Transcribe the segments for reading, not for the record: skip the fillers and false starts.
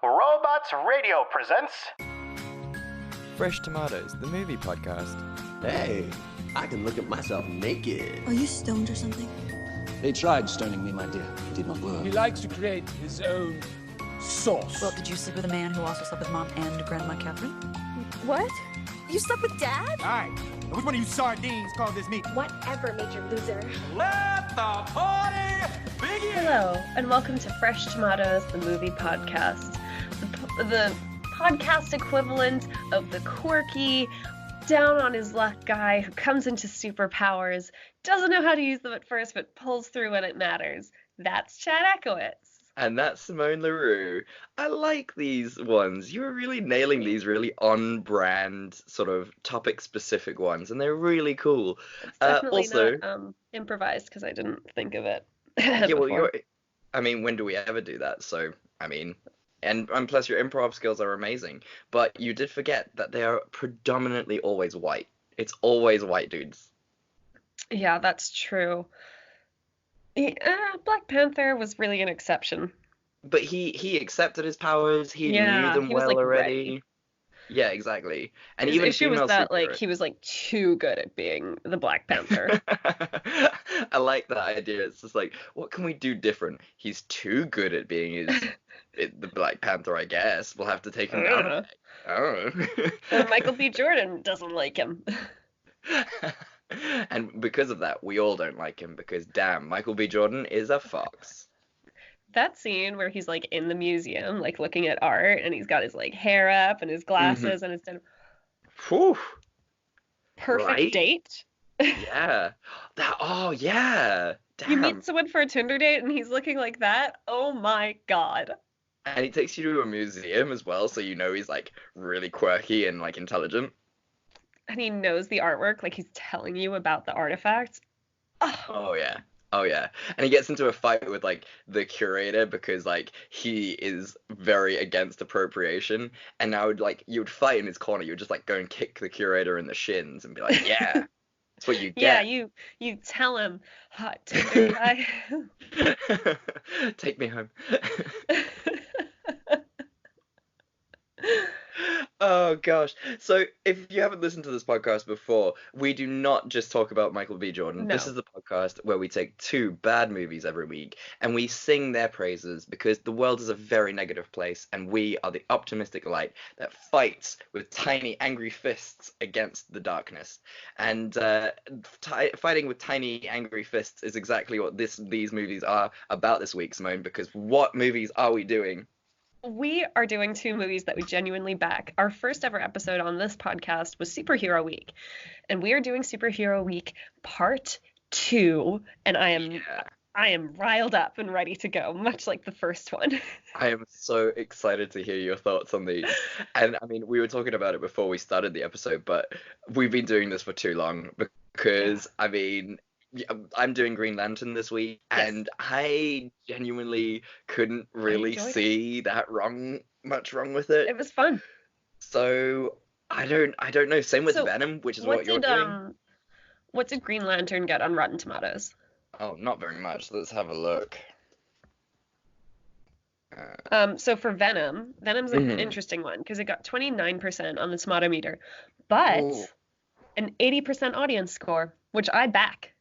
Robots Radio presents Fresh Tomatoes, the movie podcast. Hey, I can look at myself naked. Are you stoned or something? They tried stoning me, my dear. It did not work. He likes to create his own sauce. Well, did you sleep with a man who also slept with Mom and Grandma Catherine? What? You slept with Dad? All right. Which one of you sardines called this meat? Whatever, Major Loser. Let the party begin! Hello, and welcome to Fresh Tomatoes, the movie podcast. The podcast equivalent of the quirky, down on his luck guy who comes into superpowers, doesn't know how to use them at first, but pulls through when it matters. That's Chad Ekowitz. And that's Simone LaRue. I like these ones. You were really nailing these really on-brand, sort of topic-specific ones, and they're really cool. It's definitely also, not improvised, because I didn't think of it yeah, well, before. when do we ever do that? So, and plus your improv skills are amazing. But you did forget that they are predominantly always white. It's always white dudes. Yeah, that's true. Black Panther was really an exception. But he accepted his powers. He knew them well already. Ready. Yeah, exactly. And His even issue was that superheroes. he was too good at being the Black Panther. I like that idea. It's just like, what can we do different? He's too good at being the Black Panther, I guess. We'll have to take him down. I don't know. And Michael B. Jordan doesn't like him. And because of that, we all don't like him because, damn, Michael B. Jordan is a fox. That scene where he's in the museum, looking at art, and he's got his hair up and his glasses and his Whew. perfect Right? date. Yeah. Yeah. Damn. You meet someone for a Tinder date and he's looking like that. Oh my god. And he takes you to a museum as well, so you know he's really quirky and intelligent. And he knows the artwork, he's telling you about the artifacts. Oh yeah. And he gets into a fight with the curator because he is very against appropriation, and now you would fight in his corner. You would just go and kick the curator in the shins and be like, yeah, that's what you get. Yeah, you tell him, hot Tinder guy. Take me home. Oh gosh. So if you haven't listened to this podcast before, we do not just talk about Michael B. Jordan. No. This is the podcast where we take two bad movies every week and we sing their praises because the world is a very negative place and we are the optimistic light that fights with tiny angry fists against the darkness. And fighting with tiny angry fists is exactly what these movies are about this week, Simone, because what movies are we doing? We are doing two movies that we genuinely back. Our first ever episode on this podcast was Superhero Week, and we are doing Superhero Week Part 2, and I am riled up and ready to go, much like the first one. I am so excited to hear your thoughts on these. And we were talking about it before we started the episode, but we've been doing this for too long because, I'm doing Green Lantern this week, yes. And I genuinely couldn't really see that much wrong with it. It was fun. So I don't know. Same with Venom, which is what you're doing. What did Green Lantern get on Rotten Tomatoes? Oh, not very much. Let's have a look. So for Venom's an interesting one because it got 29% on the Tomatometer, but an 80% audience score, which I back.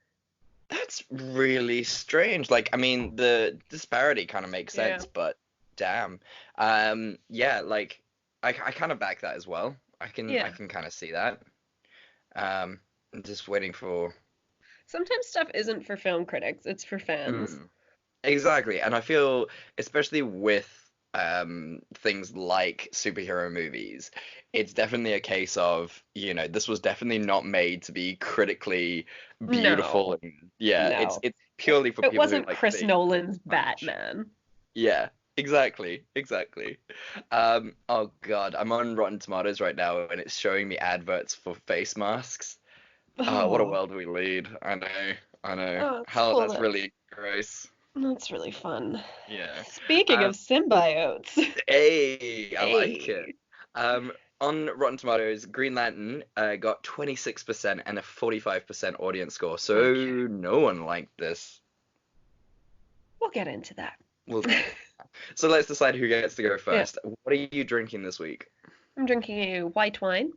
That's really strange. The disparity kind of makes sense, but damn. I kind of back that as well. I can kind of see that. I'm just waiting for... Sometimes stuff isn't for film critics, it's for fans. Exactly, and I feel, especially with things like superhero movies, it's definitely a case of, this was definitely not made to be critically beautiful. No. It's purely for people. It wasn't who Chris Nolan's Batman. Yeah, exactly. Oh god, I'm on Rotten Tomatoes right now and it's showing me adverts for face masks. Oh, what a world we lead. I know. Cool. That's really gross. That's really fun. Yeah. Speaking of symbiotes. Hey, I like it. On Rotten Tomatoes, Green Lantern got 26% and a 45% audience score, so no one liked this. We'll get into that. We'll So let's decide who gets to go first. What are you drinking this week? I'm drinking a white wine.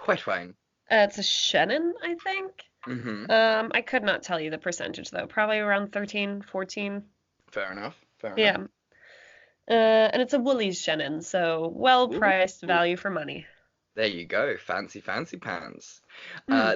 White wine. It's a Shannon, I think. Mm-hmm. I could not tell you the percentage, though. Probably around 13, 14. Fair enough. Yeah. And it's a Woolies Shannon, so well-priced, value for money. There you go. Fancy pants.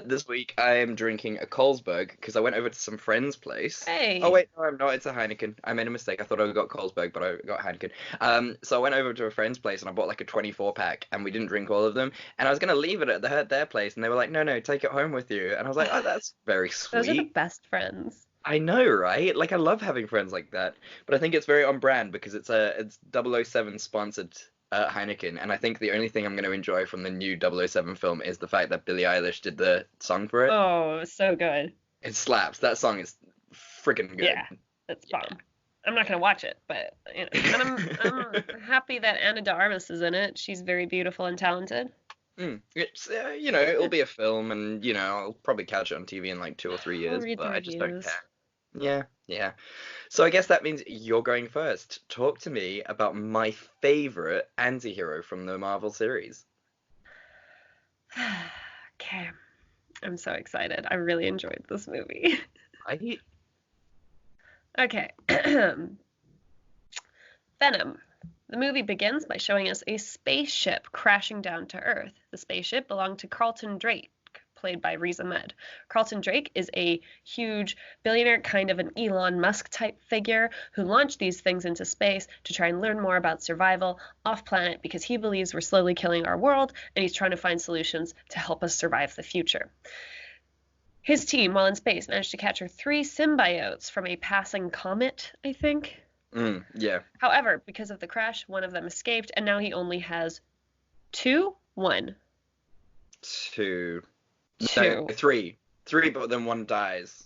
This week I am drinking a Carlsberg because I went over to some friend's place. Hey. Oh, wait, no, I'm not. It's a Heineken. I made a mistake. I thought I got Carlsberg, but I got Heineken. So I went over to a friend's place and I bought like a 24-pack and we didn't drink all of them. And I was going to leave it at their place and they were like, no, take it home with you. And I was like, oh, that's very sweet. Those are the best friends. I know, right? Like, I love having friends like that. But I think it's very on brand because it's 007 sponsored Heineken, and I think the only thing I'm going to enjoy from the new 007 film is the fact that Billie Eilish did the song for it. Oh, so good. It slaps. That song is freaking good. Yeah, it's fun. I'm not going to watch it, but and I'm happy that Anna de Armas is in it. She's very beautiful and talented. It's it'll be a film, and I'll probably catch it on TV in like 2 or 3 years, but I just don't care. Yeah. So I guess that means you're going first. Talk to me about my favorite anti-hero from the Marvel series. Okay. I'm so excited. I really enjoyed this movie. Okay. Venom. The movie begins by showing us a spaceship crashing down to Earth. The spaceship belonged to Carlton Drake, played by Riz Ahmed. Carlton Drake is a huge billionaire, kind of an Elon Musk type figure, who launched these things into space to try and learn more about survival off planet because he believes we're slowly killing our world and he's trying to find solutions to help us survive the future. His team, while in space, managed to capture 3 symbiotes from a passing comet, I think. Yeah. However, because of the crash, one of them escaped, and now he only has 2? 1. 2. 2. No, 3. 3, but then 1 dies.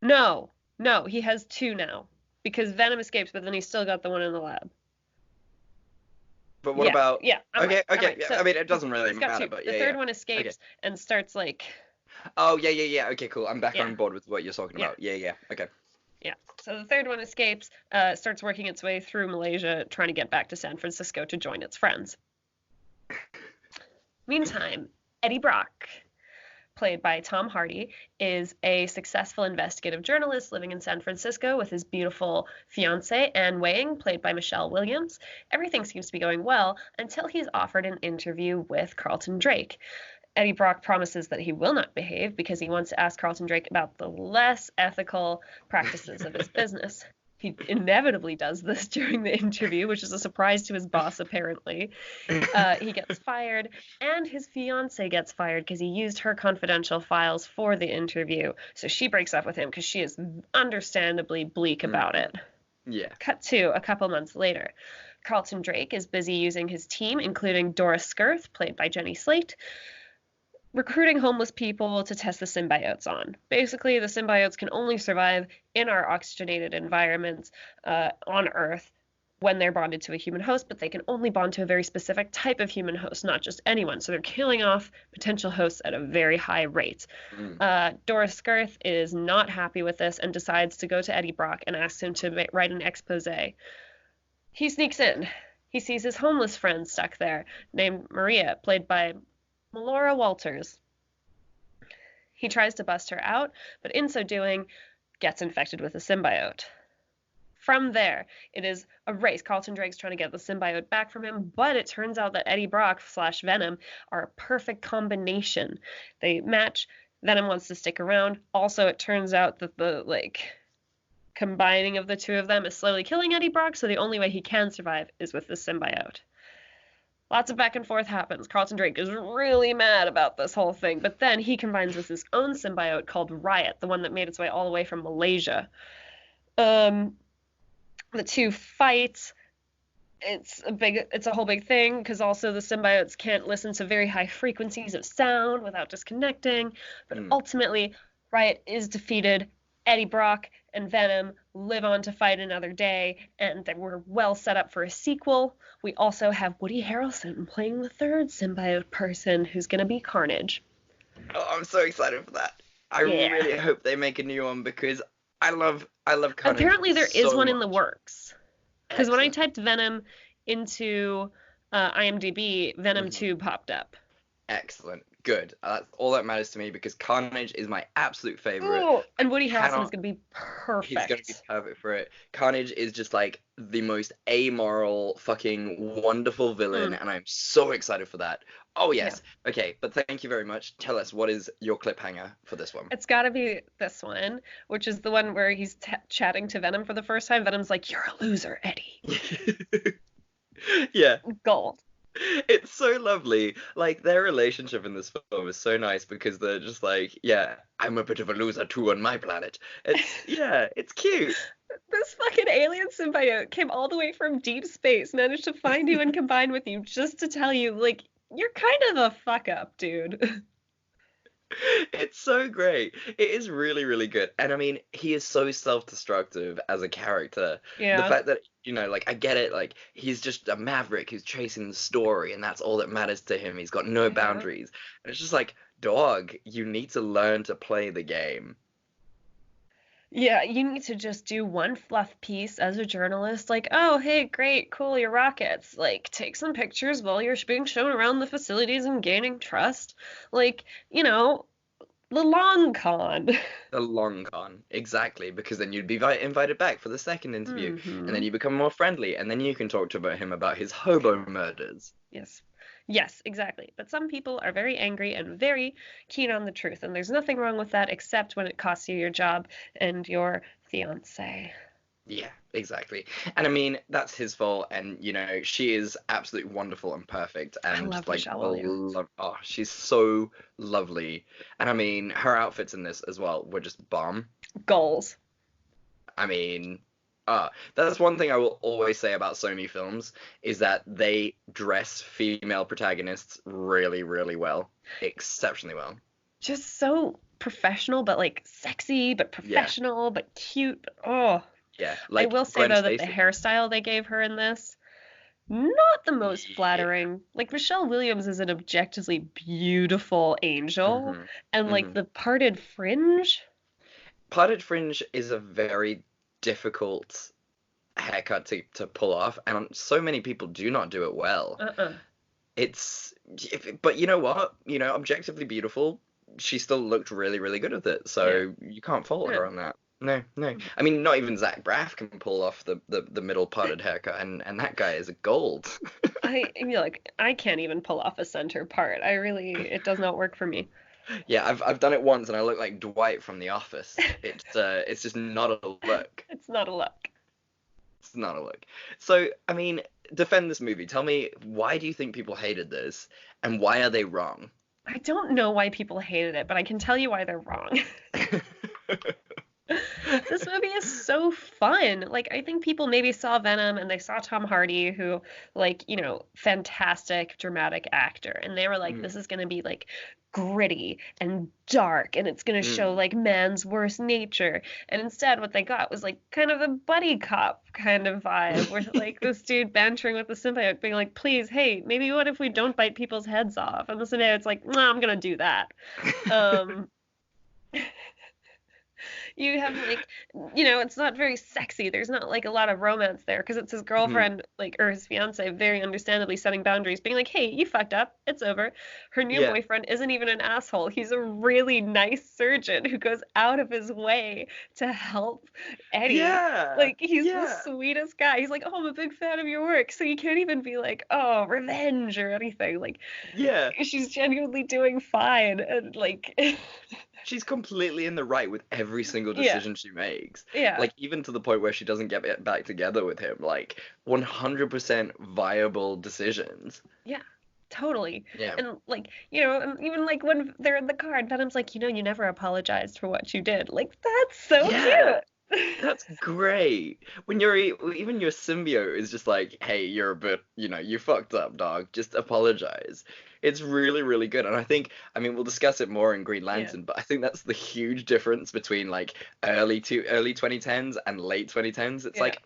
No, he has 2 now. Because Venom escapes, but then he's still got the one in the lab. But what about... Yeah. Okay. Right. So I mean, it doesn't really he's got matter, 2. but the third one escapes and starts like... Oh, yeah. Okay, cool. I'm back on board with what you're talking about. Yeah. Okay. Yeah. So the third one escapes, starts working its way through Malaysia, trying to get back to San Francisco to join its friends. Meantime, Eddie Brock, played by Tom Hardy, is a successful investigative journalist living in San Francisco with his beautiful fiancée, Anne Wang, played by Michelle Williams. Everything seems to be going well until he's offered an interview with Carlton Drake. Eddie Brock promises that he will not behave because he wants to ask Carlton Drake about the less ethical practices of his business. He inevitably does this during the interview, which is a surprise to his boss, apparently. He gets fired, and his fiancée gets fired because he used her confidential files for the interview. So she breaks up with him because she is understandably bleak about it. Yeah. Cut to a couple months later. Carlton Drake is busy using his team, including Doris Skirth, played by Jenny Slate, recruiting homeless people to test the symbiotes on. Basically, the symbiotes can only survive in our oxygenated environments on Earth when they're bonded to a human host, but they can only bond to a very specific type of human host, not just anyone. So they're killing off potential hosts at a very high rate. Doris Skirth is not happy with this and decides to go to Eddie Brock and asks him to write an expose. He sneaks in. He sees his homeless friend stuck there, named Maria, played by Melora Walters. He tries to bust her out, but in so doing, gets infected with a symbiote. From there, it is a race. Carlton Drake's trying to get the symbiote back from him, but it turns out that Eddie Brock / Venom are a perfect combination. They match. Venom wants to stick around. Also, it turns out that the combining of the two of them is slowly killing Eddie Brock, so the only way he can survive is with the symbiote. Lots of back and forth happens. Carlton Drake is really mad about this whole thing, but then he combines with his own symbiote called Riot, the one that made its way all the way from Malaysia. The two fight. It's a whole big thing because also the symbiotes can't listen to very high frequencies of sound without disconnecting. But ultimately, Riot is defeated. Eddie Brock and Venom live on to fight another day, and they were well set up for a sequel. We also have Woody Harrelson playing the third symbiote person, who's going to be Carnage. Oh, I'm so excited for that. I really hope they make a new one because I love Carnage. Apparently there is so one in the much. works. Because when I Excellent. typed Venom into IMDb, Venom Mhm. 2 popped up. Excellent. Good. That's all that matters to me because Carnage is my absolute favorite. Oh, and Woody Harrelson is Cannot. going to be He's going to be perfect. perfect for it. Carnage is just like the most amoral, fucking wonderful villain, and I'm so excited for that. Oh, yes. Okay, but thank you very much. Tell us, what is your cliffhanger for this one? It's got to be this one, which is the one where he's chatting to Venom for the first time. Venom's like, "You're a loser, Eddie." Yeah. Gold. It's so lovely. Like, their relationship in this film is so nice because they're just like, yeah, I'm a bit of a loser too on my planet. It's cute. This fucking alien symbiote came all the way from deep space, managed to find you and combine with you just to tell you, like, you're kind of a fuck up, dude. It's so great. It is really, really good. And I mean, he is so self-destructive as a character. The Yeah. fact that, like, I get it, like, he's just a maverick who's chasing the story, and that's all that matters to him. He's got no boundaries. And it's just like, dog, you need to learn to play the game. Yeah, you need to just do one fluff piece as a journalist, like, oh, hey, great, cool, your rockets. Like, take some pictures while you're being shown around the facilities and gaining trust. Like, the long con. The long con, exactly, because then you'd be invited back for the second interview, and then you become more friendly, and then you can talk to him about his hobo murders. Yes, exactly. But some people are very angry and very keen on the truth, and there's nothing wrong with that except when it costs you your job and your fiance. Yeah, exactly. And I mean, that's his fault, and she is absolutely wonderful and perfect, and I love just like Michelle Williams. oh, she's so lovely. And I mean, her outfits in this as well were just bomb. Goals. I mean, that's one thing I will always say about Sony films is that they dress female protagonists really, really well, exceptionally well. Just so professional, but like sexy, but professional, but cute. But, oh. Yeah, I like will say Gwen though that the Stacy. hairstyle they gave her in this, not the most flattering. Like Michelle Williams is an objectively beautiful angel, and like the parted fringe. Parted fringe is a very difficult haircut to pull off, and so many people do not do it well. But you know what? Objectively beautiful, she still looked really, really good with it, so you can't fault her on that. No. I mean, not even Zach Braff can pull off the middle parted haircut, and that guy is a gold. I can't even pull off a center part. It does not work for me. Yeah, I've done it once, and I look like Dwight from The Office. It's just not a look. It's not a look. It's not a look. So, I mean, defend this movie. Tell me, why do you think people hated this, and why are they wrong? I don't know why people hated it, but I can tell you why they're wrong. This movie is so fun. Like, I think people maybe saw Venom and they saw Tom Hardy, who, like, fantastic dramatic actor. And they were like, this is going to be, like, gritty and dark, and it's going to show, like, man's worst nature. And instead, what they got was, like, kind of a buddy cop kind of vibe, where, like, this dude bantering with the symbiote, being like, please, hey, maybe what if we don't bite people's heads off? And the symbiote's like, nah, I'm going to do that. You have, like, it's not very sexy. There's not, like, a lot of romance there because it's his girlfriend, like, or his fiance, very understandably setting boundaries, being like, hey, you fucked up. It's over. Her new boyfriend isn't even an asshole. He's a really nice surgeon who goes out of his way to help Eddie. Yeah. Like, he's the sweetest guy. He's like, oh, I'm a big fan of your work. So you can't even be like, oh, revenge or anything. Like, she's genuinely doing fine. And, like... She's completely in the right with every single decision she makes. Yeah. Like, even to the point where she doesn't get back together with him. Like, 100% viable decisions. Yeah, totally. Yeah. And, like, and even, like, when they're in the car and Venom's like, you never apologized for what you did. Like, that's so cute. That's great. When even your symbiote is just like, hey, you're a bit, you fucked up, dog. Just apologize. It's really, really good. And I mean, we'll discuss it more in Green Lantern, but I think that's the huge difference between, like, early 2010s and late 2010s. It's like,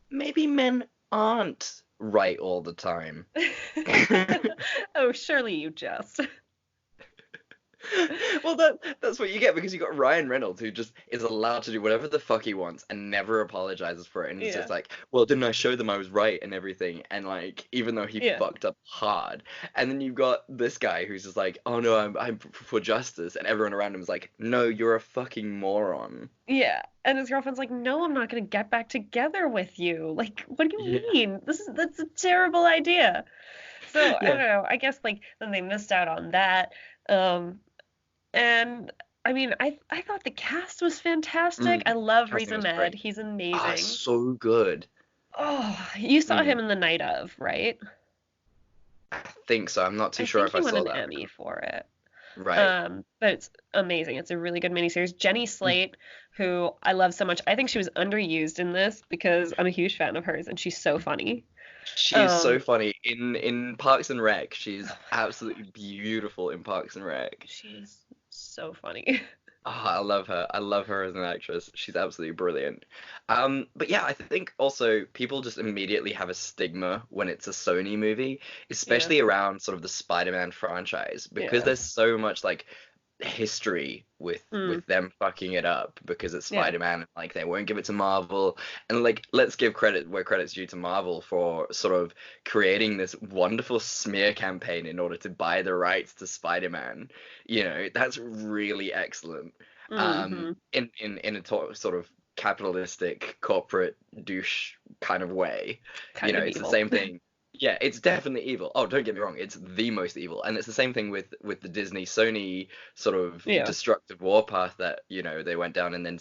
maybe men aren't right all the time. Oh, surely you just. Well, that's what you get because you got Ryan Reynolds who just is allowed to do whatever the fuck he wants and never apologizes for it, and it's Yeah. just like, well, didn't I show them I was right and everything? And like, even though he Yeah. fucked up hard, and then you've got this guy who's just like, oh no, I'm for justice, and everyone around him is like, no, you're a fucking moron. Yeah. And his girlfriend's like, no, I'm not gonna get back together with you. Like, what do you Yeah. mean? That's a terrible idea. So I Yeah. don't know. I guess like then they missed out on that. And I mean, I thought the cast was fantastic. I love Casting Riz was Ahmed. great. He's Ah, amazing. so good. Oh, you saw him in The Night Of, right? I think so. I'm not too I sure think if he I won saw an that. Emmy for it. Right. But it's amazing. It's a really good miniseries. Jenny Slate, who I love so much. I think she was underused in this because I'm a huge fan of hers and she's so funny. She's so funny in Parks and Rec. She's absolutely beautiful in Parks and Rec. She's so funny. Oh, I love her. I love her as an actress. She's absolutely brilliant. But yeah, I think also people just immediately have a stigma when it's a Sony movie, especially around sort of the Spider-Man franchise, because Yeah. there's so much like history with them fucking it up because it's Yeah. Spider-Man, and like they won't give it to Marvel, and like let's give credit where credit's due to Marvel for sort of creating this wonderful smear campaign in order to buy the rights to Spider-Man. You know, that's really excellent. Mhm. In a sort of capitalistic corporate douche kind of way. Kind You know, of it's evil. the same thing. Yeah, it's definitely evil. Oh, don't get me wrong, it's the most evil. And it's the same thing with the Disney Sony sort of Yeah. destructive warpath that, they went down, and then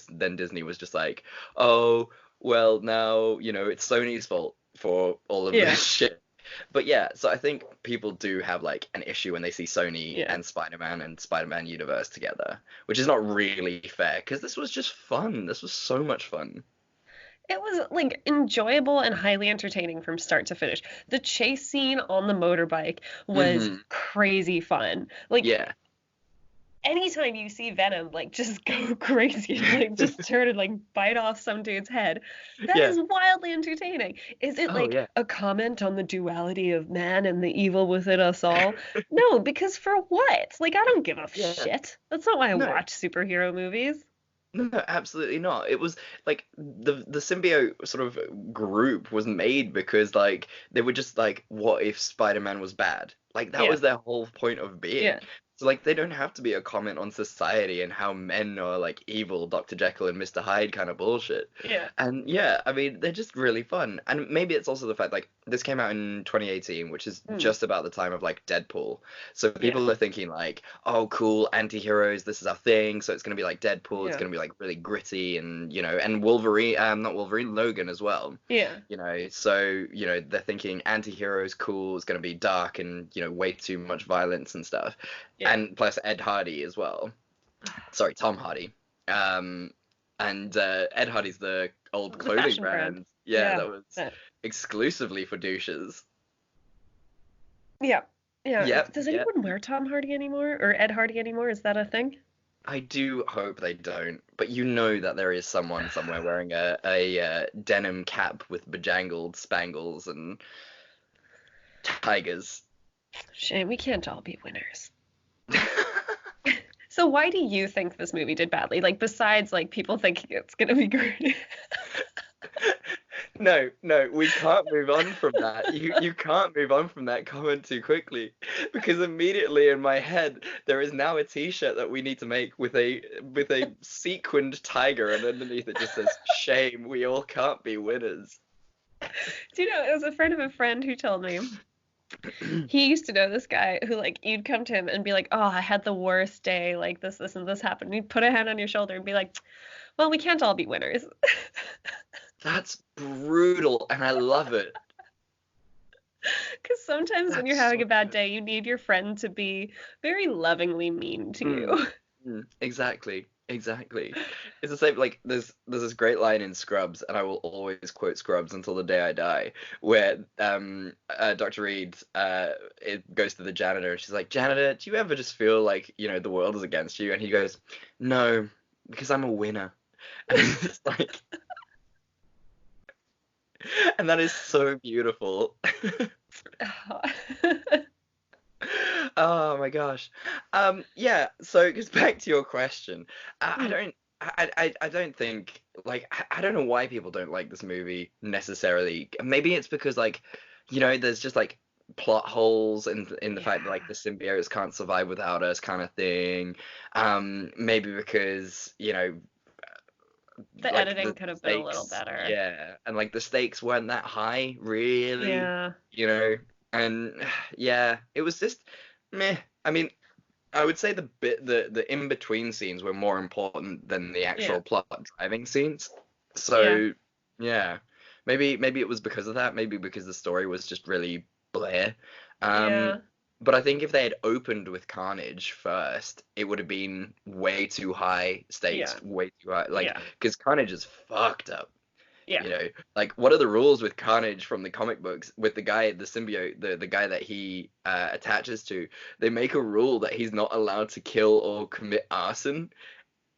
then Disney was just like, "Oh, well, now, it's Sony's fault for all of Yeah. this shit." But yeah, so I think people do have like an issue when they see Sony Yeah. and Spider-Man universe together, which is not really fair because this was just fun. This was so much fun. It was like enjoyable and highly entertaining from start to finish. The chase scene on the motorbike was crazy fun. Like Yeah. anytime you see Venom like just go crazy, like just turn and like bite off some dude's head, that Yeah. is wildly entertaining. Is it Oh, like yeah. a comment on the duality of man and the evil within us all? No, because for what? Like I don't give a Yeah. shit. That's not why I No. watch superhero movies. No, absolutely not. It was like the symbiote sort of group was made because like they were just like, what if Spider-Man was bad? Like that Yeah. was their whole point of being. Yeah. So like they don't have to be a comment on society and how men are like evil, Dr. Jekyll and Mr. Hyde kind of bullshit. Yeah. And yeah, I mean they're just really fun. And maybe it's also the fact like this came out in 2018, which is just about the time of like Deadpool. So people are thinking like, oh cool, anti-heroes, this is our thing. So it's gonna be like Deadpool, it's Yeah. gonna be like really gritty and and Wolverine, not Wolverine, Logan as well. Yeah. So they're thinking anti-heroes cool, it's gonna be dark and way too much violence and stuff. Yeah. And plus Ed Hardy as well. Sorry, Tom Hardy. And Ed Hardy's the old The clothing fashion brand. brand. Yeah, Yeah, that was that- exclusively for douches. Yeah. Yeah. Yep, Does yep. anyone wear Tom Hardy anymore or Ed Hardy anymore? Is that a thing? I do hope they don't, but you know that there is someone somewhere wearing a denim cap with bejangled spangles and tigers. Shame, we can't all be winners. So why do you think this movie did badly? Like besides like people thinking it's gonna be great. No, we can't move on from that. You can't move on from that comment too quickly, because immediately in my head there is now a T-shirt that we need to make with a sequined tiger, and underneath it just says "Shame, we all can't be winners." Do you know, it was a friend of a friend who told me he used to know this guy who like you'd come to him and be like, oh, I had the worst day, like this and this happened. And he'd put a hand on your shoulder and be like, well, we can't all be winners. That's brutal, and I love it. Because sometimes when That's you're having so a bad good. day, you need your friend to be very lovingly mean to you. Exactly. It's the same. Like there's this great line in Scrubs, and I will always quote Scrubs until the day I die, where Dr. Reed it goes to the janitor, and she's like, "Janitor, do you ever just feel like the world is against you?" And he goes, "No, because I'm a winner." And it's like, and that is so beautiful. Oh my gosh. Yeah, so just back to your question. I don't I don't think like I don't know why people don't like this movie necessarily. Maybe it's because like, there's just like plot holes in the fact that like the symbiotes can't survive without us kind of thing. Maybe because, The like editing the could have been a little stakes, better. yeah, and like the stakes weren't that high, really, Yeah. and yeah, it was just meh. I mean, I would say the in between scenes were more important than the actual plot driving scenes. So yeah, maybe it was because of that. Maybe because the story was just really bleh. Yeah. But I think if they had opened with Carnage first, it would have been way too high stakes, Yeah. way too high. Like, Yeah. because Carnage is fucked up. Yeah. Like what are the rules with Carnage from the comic books with the guy, the symbiote, the guy that he attaches to? They make a rule that he's not allowed to kill or commit arson.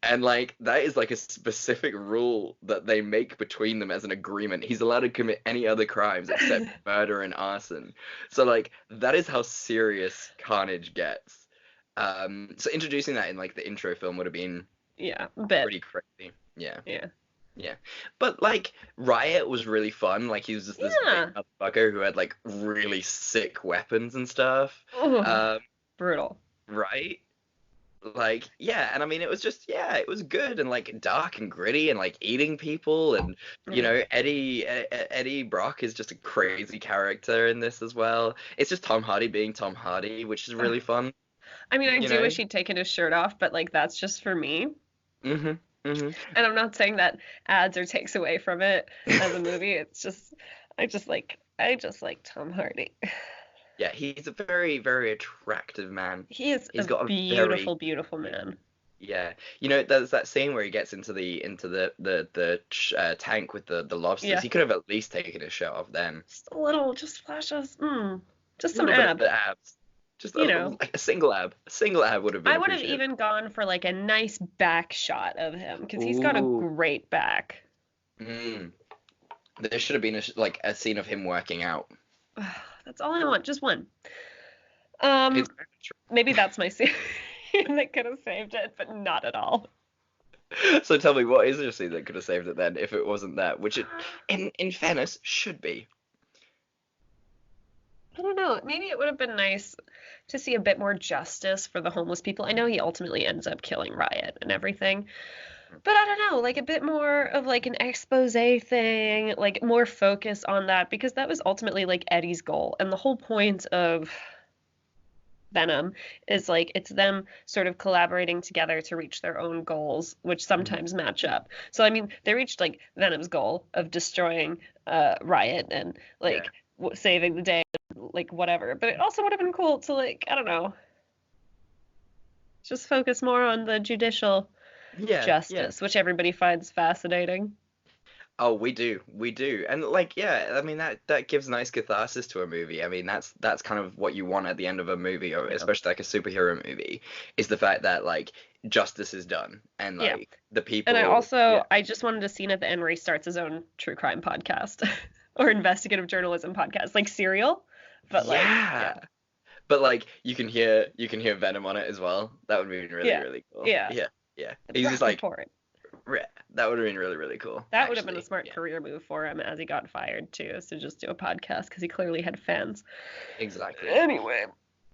And like that is like a specific rule that they make between them as an agreement. He's allowed to commit any other crimes except murder and arson. So like that is how serious Carnage gets. So introducing that in like the intro film would have been a bit. pretty crazy. Yeah. Yeah. Yeah. But like Riot was really fun. Like he was just this big motherfucker who had like really sick weapons and stuff. Brutal. Right? Like, yeah, and I mean it was just it was good and like dark and gritty and like eating people and Eddie Brock is just a crazy character in this as well. It's just Tom Hardy being Tom Hardy, which is really fun. I mean, I do wish he'd taken his shirt off, but like that's just for me. And I'm not saying that adds or takes away from it as a movie. It's just I just like Tom Hardy. Yeah, he's a very, very attractive man. He's got a beautiful, beautiful man. Yeah, there's that scene where he gets into the tank with the lobsters. Yeah. He could have at least taken his shirt off then. Just a little, just flashes, just some abs. Just like a single ab. A single ab would have been. I would have even gone for like a nice back shot of him because he's got a great back. There should have been a scene of him working out. That's all I want, just one. Maybe that's my scene that could have saved it, but not at all. So tell me, what is your scene that could have saved it then, if it wasn't that, which it, in fairness, should be? I don't know. Maybe it would have been nice to see a bit more justice for the homeless people. I know he ultimately ends up killing Riot and everything. But I don't know, like a bit more of like an expose thing, like more focus on that, because that was ultimately like Eddie's goal. And the whole point of Venom is like it's them sort of collaborating together to reach their own goals, which sometimes match up. So I mean, they reached like Venom's goal of destroying Riot and like saving the day, like whatever. But it also would have been cool to like, I don't know, just focus more on the judicial justice, which everybody finds fascinating. Oh, we do, and like, I mean that gives nice catharsis to a movie. I mean that's kind of what you want at the end of a movie, or especially like a superhero movie, is the fact that like justice is done and like the people. And I also I just wanted a scene at the end where he starts his own true crime podcast or investigative journalism podcast, like Serial, but like but like you can hear Venom on it as well. That would be really cool. Yeah. He's just like, that would have been really, really cool. That would have been a smart career move for him as he got fired too, to just do a podcast because he clearly had fans. Exactly. Anyway.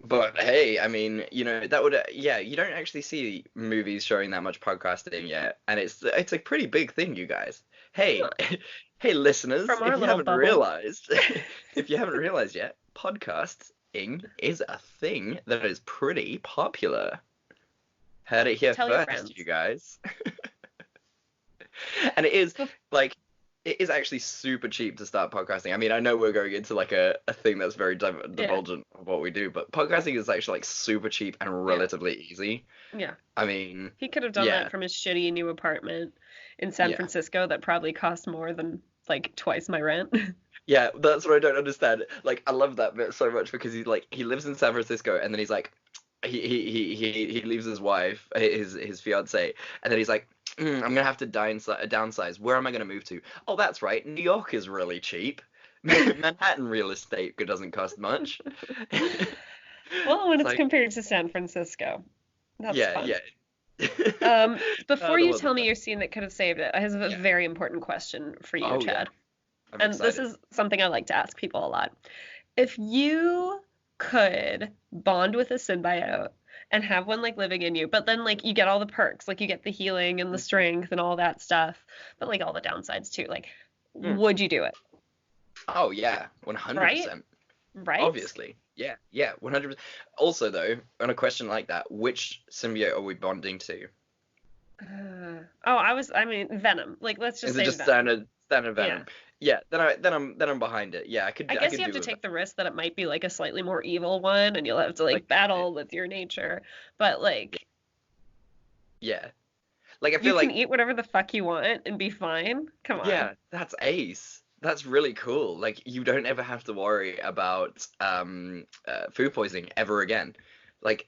But hey, I mean, that would, you don't actually see movies showing that much podcasting yet, and it's a pretty big thing, you guys. Hey, hey, listeners, if you haven't realized yet, podcasting is a thing that is pretty popular. Heard it here first, you guys. And it is actually super cheap to start podcasting. I mean, I know we're going into like a thing that's very divulgent of what we do, but podcasting is actually like super cheap and relatively easy. Yeah. I mean, he could have done that from his shitty new apartment in San Francisco that probably cost more than like twice my rent. Yeah, that's what I don't understand. Like, I love that bit so much because he lives in San Francisco and then he's like, he leaves his wife, his fiance, and then he's like, I'm gonna have to downsize. Where am I gonna move to? Oh, that's right, New York is really cheap. Manhattan real estate doesn't cost much. Well, when it's like, compared to San Francisco, that's yeah, fun. yeah. Before The you world's tell me better. your scene that could have saved it, I have a Yeah. very important question for you, Oh yeah, Chad. I'm And this excited. is something I like to ask people a lot. If you could bond with a symbiote and have one like living in you, but then like you get all the perks, like you get the healing and the strength and all that stuff, but like all the downsides too, like Mm. would you do it? Oh yeah, Right? 100%. Right? Obviously. Yeah, yeah, 100%. Also though, on a question like that, which symbiote are we bonding to? I mean, Venom. Like, let's just Is it say just Venom. standard Yeah. Venom? Yeah, then I'm behind it. Yeah, I I guess could you have do to with that. take the risk that it might be like a slightly more evil one and you'll have to like Like battle with your nature. But like, yeah. Like I you feel can like eat whatever the fuck you want and be fine. Come on. yeah, that's ace. That's really cool. Like you don't ever have to worry about food poisoning ever again. Like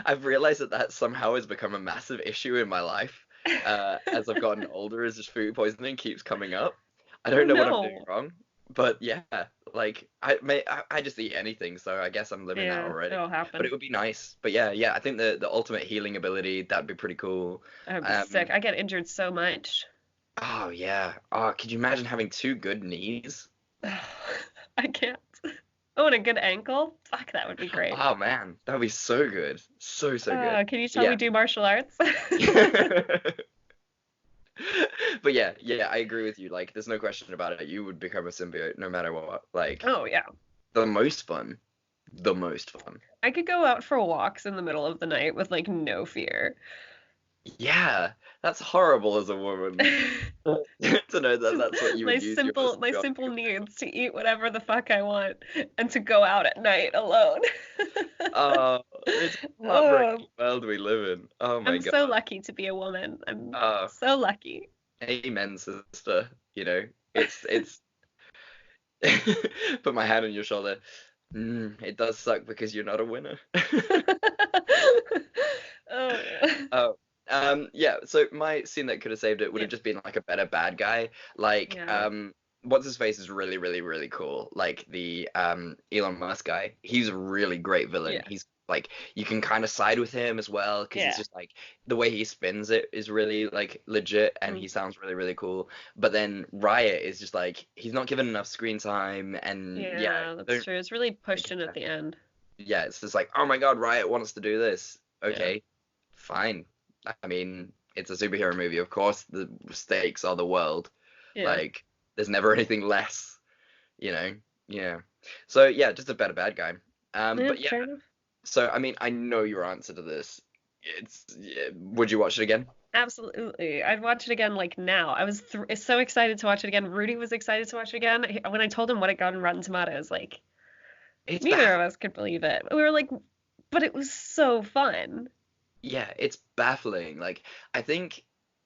I've realized that somehow has become a massive issue in my life. As I've gotten older, is just food poisoning keeps coming up. I Oh don't know what I'm doing no. wrong, but yeah, like I just eat anything, so I guess I'm living that Yeah, already. it'll But it happen. would be nice. But yeah, yeah, I think the ultimate healing ability, that'd be pretty cool. I'd be sick. Um, I get injured so much. oh yeah. Oh, could you imagine having two good knees? I can't. Oh, and a good ankle? Fuck, that would be great. Oh man, that'd be so good. So good. Can you But tell we do martial arts? yeah. But yeah, yeah, I agree with you. Like, there's no question about it. You would become a symbiote no matter what. Like, Oh yeah. the most fun. The most fun. I could go out for walks in the middle of the night with like no fear. Yeah, that's horrible as a woman to know that that's what you My would use your my job. simple needs to eat whatever the fuck I want and to go out at night alone. It's a Oh, heartbreaking world we live in. Oh my I'm so God. lucky to be a woman. I'm Oh, so lucky. amen, sister. You know, it's put my hand on your shoulder. It does suck because you're not a winner. Oh. Oh, yeah. So my scene that could have saved it would Yeah. have just been like a better bad guy. Like, Yeah. what's his face is really, really, really cool. Like the Elon Musk guy. He's a really great villain. Yeah. He's like you can kind of side with him as well because he's Yeah. just like the way he spins it is really like legit and he sounds really, really cool. But then Riot is just like he's not given enough screen time and Yeah, that's don't true. It's really pushed in at the end. yeah, it's just like, oh my God, Riot wants to do this. Yeah. Okay, fine. I mean, it's a superhero movie. Of course, the stakes are the world. Yeah. Like, there's never anything less, you know? Yeah. So, yeah, just a better bad guy. Yeah, But yeah, fair enough. so, I mean, I know your answer to this. Would you watch it again? Absolutely. I'd watch it again like now. I was so excited to watch it again. Rudy was excited to watch it again. When I told him what it got in Rotten Tomatoes, like It's neither of us could believe it. We were like, but it was so fun. Yeah, it's baffling. Like, I think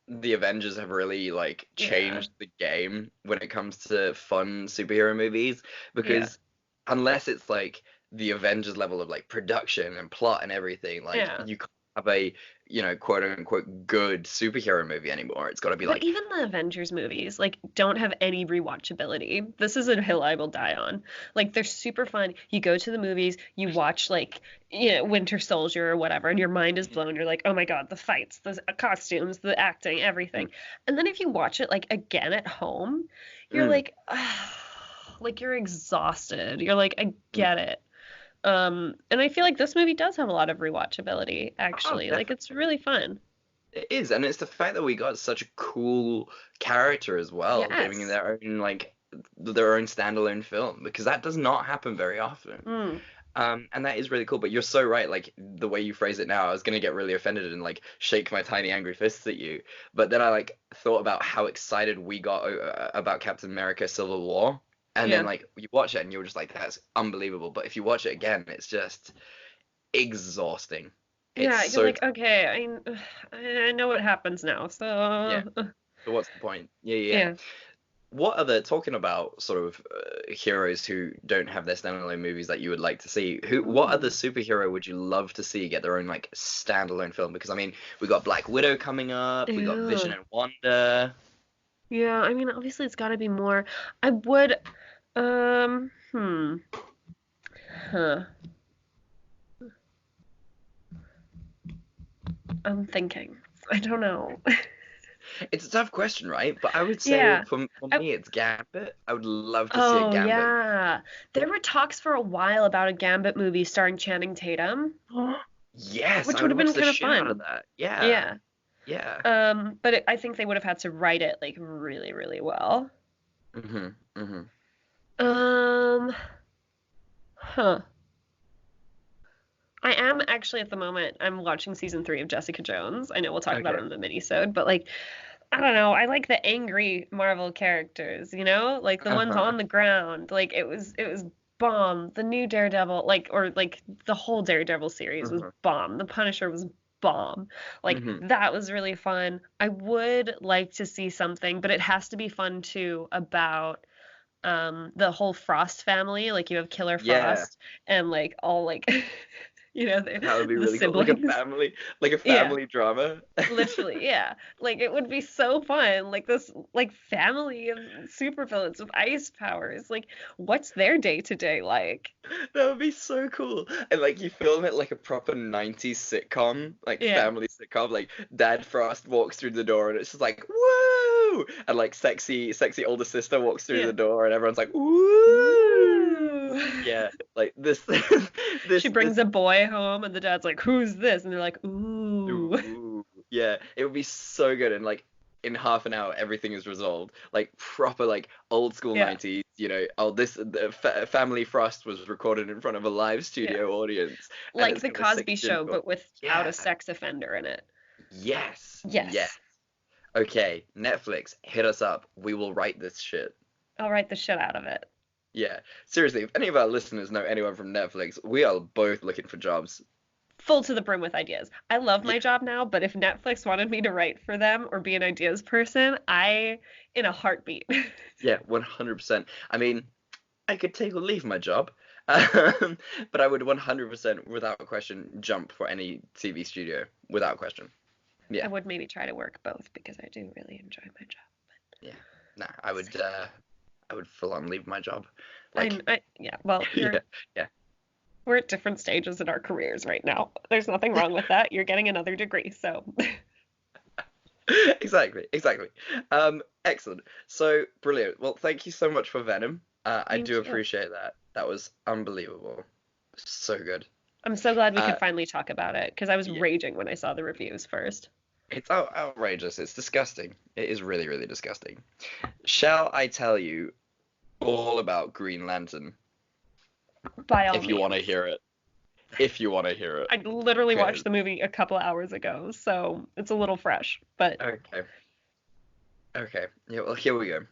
the Avengers have really like changed the game when it comes to fun superhero movies because unless it's like the Avengers level of like production and plot and everything, like you can't have a, you know, quote unquote good superhero movie anymore. It's got to be But like even the Avengers movies, like, don't have any rewatchability. This is a hill I will die on. Like, they're super fun. You go to the movies, you watch, like, you know, Winter Soldier or whatever, and your mind is blown. You're like, oh my God, the fights, the costumes, the acting, everything. And then if you watch it, like, again at home, you're like, like, you're exhausted. You're like, I get it. And I feel like this movie does have a lot of rewatchability, actually. Like, it's really fun. It is, and it's the fact that we got such a cool character as well, giving their own like their own standalone film because that does not happen very often. And that is really cool. But you're so right. Like the way you phrase it now, I was gonna get really offended and like shake my tiny angry fists at you. But then I like thought about how excited we got about Captain America: Civil War, and then like you watch it and you're just like, that's unbelievable. But if you watch it again, it's just exhausting. Yeah, It's you're so like, okay, I know what happens now, so yeah. So what's the point? Yeah. What other talking about sort of heroes who don't have their standalone movies that you would like to see? What other superhero would you love to see get their own like standalone film? Because I mean, we got Black Widow coming up, we got Vision and Wanda. Yeah, I mean, obviously it's got to be more. I would, huh. I'm thinking. I don't know. It's a tough question, right? But I would say Yeah. for I- me, it's Gambit. I would love to see a Oh, Gambit. yeah. There were talks for a while about a Gambit movie starring Channing Tatum, Yes, which I would would have been watch the kind of shit out of fun. that. Yeah, Yeah. yeah. But I think they would have had to write it like really, really well. Mhm, mhm. Um, huh. I am actually at the moment, I'm watching season 3 of Jessica Jones. I know we'll talk about it Okay. in the mini-sode, but like, I don't know. I like the angry Marvel characters, you know? Like the ones Uh-huh. on the ground. Like it was bomb. The new Daredevil, like or like the whole Daredevil series was Uh-huh. bomb. The Punisher was bomb. Like Mhm. that was really fun. I would like to see something, but it has to be fun too about the whole Frost family. Like you have Killer Yeah, Frost and like all like that would be the really cool. siblings. Like a Yeah. family drama. Literally, yeah. Like it would be so fun. Like this like family of supervillains with ice powers. Like what's their day to day like? That would be so cool. And like you film it like a proper 90s sitcom, like Yeah. family sitcom, like Dad Frost walks through the door and it's just like woo! And like sexy older sister walks through Yeah. the door and everyone's like woo! Ooh. Yeah, like this She this brings a boy home and the dad's like, "Who's this?" And they're like, "Ooh." ooh, yeah, it would be so good and like in half an hour everything is resolved. Like proper like old school Yeah. 90s, oh this the Family Frost was recorded in front of a live Yeah. studio audience and Like it's the got a Cosby 16 Show, film. but without Yeah. a sex offender in it. Yes. Yes. Yes. Okay, Netflix, hit us up. We will write this shit. I'll write the shit out of it. Yeah. Seriously, if any of our listeners know anyone from Netflix, we are both looking for jobs. Full to the brim with ideas. I love Yeah. my job now, but if Netflix wanted me to write for them or be an ideas person, in a heartbeat. Yeah, 100%. I mean, I could take or leave my job, but I would 100% without question jump for any TV studio without question. I Yeah. would maybe try to work both because I do really enjoy my job. Yeah. Nah, I would full on leave my job. Like Yeah, well, yeah, yeah. we're at different stages in our careers right now. There's nothing wrong with that. You're getting another degree, so Exactly, exactly. Excellent. So brilliant. Well, thank you so much for Venom. I thank do you. appreciate that. That was unbelievable. So good. I'm so glad we Uh, could finally talk about it because I was yeah, raging when I saw the reviews first. it's outrageous. It's disgusting. It is really, really disgusting. Shall I tell you all about Green Lantern By all if you want to means. hear it? If you want to hear it. I literally Okay. watched the movie a couple hours ago, so it's a little fresh, but Okay. Okay. Yeah, well, here we go.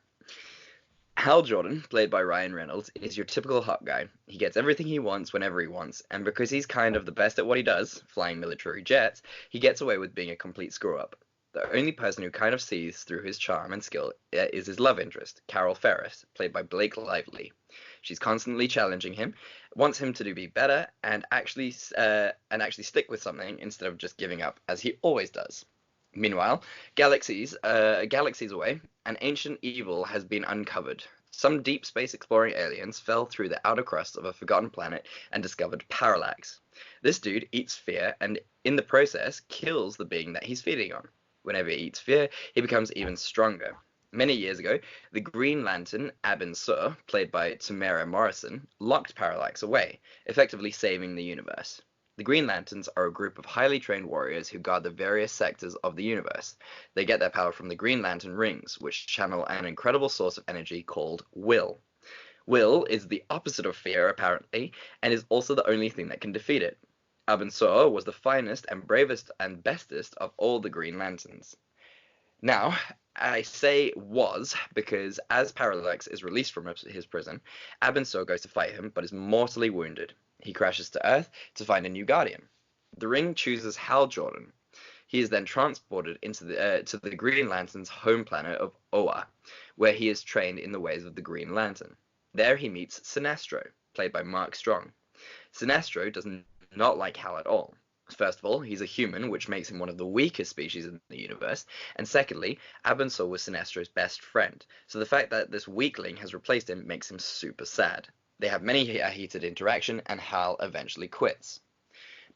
Hal Jordan, played by Ryan Reynolds, is your typical hot guy. He gets everything he wants whenever he wants, and because he's kind of the best at what he does, flying military jets, he gets away with being a complete screw-up. The only person who kind of sees through his charm and skill is his love interest, Carol Ferris, played by Blake Lively. She's constantly challenging him, wants him to be better, and actually stick with something instead of just giving up, as he always does. Meanwhile, galaxies away, an ancient evil has been uncovered. Some deep space exploring aliens fell through the outer crust of a forgotten planet and discovered Parallax. This dude eats fear and, in the process, kills the being that he's feeding on. Whenever he eats fear, he becomes even stronger. Many years ago, the Green Lantern, Abin Sur, played by Tamara Morrison, locked Parallax away, effectively saving the universe. The Green Lanterns are a group of highly trained warriors who guard the various sectors of the universe. They get their power from the Green Lantern rings, which channel an incredible source of energy called will. Will is the opposite of fear, apparently, and is also the only thing that can defeat it. Abensor was the finest and bravest and bestest of all the Green Lanterns. Now, I say was because as Parallax is released from his prison, Abensor goes to fight him but is mortally wounded. He crashes to Earth to find a new guardian. The ring chooses Hal Jordan. He is then transported into to the Green Lantern's home planet of Oa, where he is trained in the ways of the Green Lantern. There he meets Sinestro, played by Mark Strong. Sinestro does not like Hal at all. First of all, he's a human, which makes him one of the weakest species in the universe, and secondly, Abensor was Sinestro's best friend, so the fact that this weakling has replaced him makes him super sad. They have many a heated interaction, and Hal eventually quits.